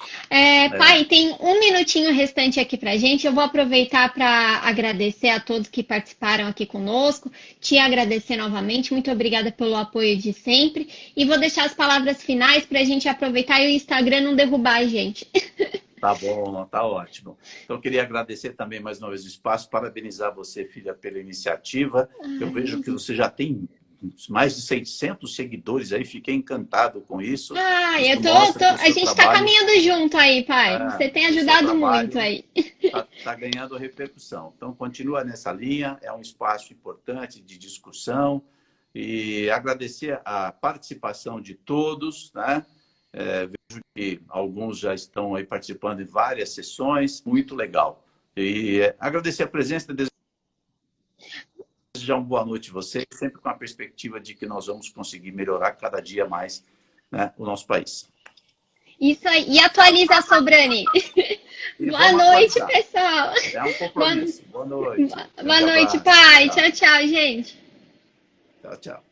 Pai, tem um minutinho restante aqui pra gente. Eu vou aproveitar para agradecer a todos que participaram aqui conosco, te agradecer novamente. Muito obrigada pelo apoio de sempre. E vou deixar as palavras finais para a gente aproveitar e o Instagram não derrubar a gente. Tá bom, tá ótimo. Então, eu queria agradecer também mais uma vez o espaço, parabenizar você, filha, pela iniciativa. Eu vejo que você já tem mais de 600 seguidores aí, fiquei encantado com isso. Isso mostra que o A seu gente tá trabalho, caminhando junto aí, pai. Você tem o seu ajudado muito trabalho aí. está ganhando repercussão. Então, continua nessa linha, é um espaço importante de discussão e agradecer a participação de todos, né? Vejo que alguns já estão aí participando de várias sessões, muito legal. E agradecer a presença, desejar uma boa noite a vocês, sempre com a perspectiva de que nós vamos conseguir melhorar cada dia mais né, o nosso país. Isso aí. E atualiza, Sobrani. Boa noite, pessoal. É um compromisso. Boa noite. Boa noite, pai. Tchau, tchau, gente. Tchau, tchau.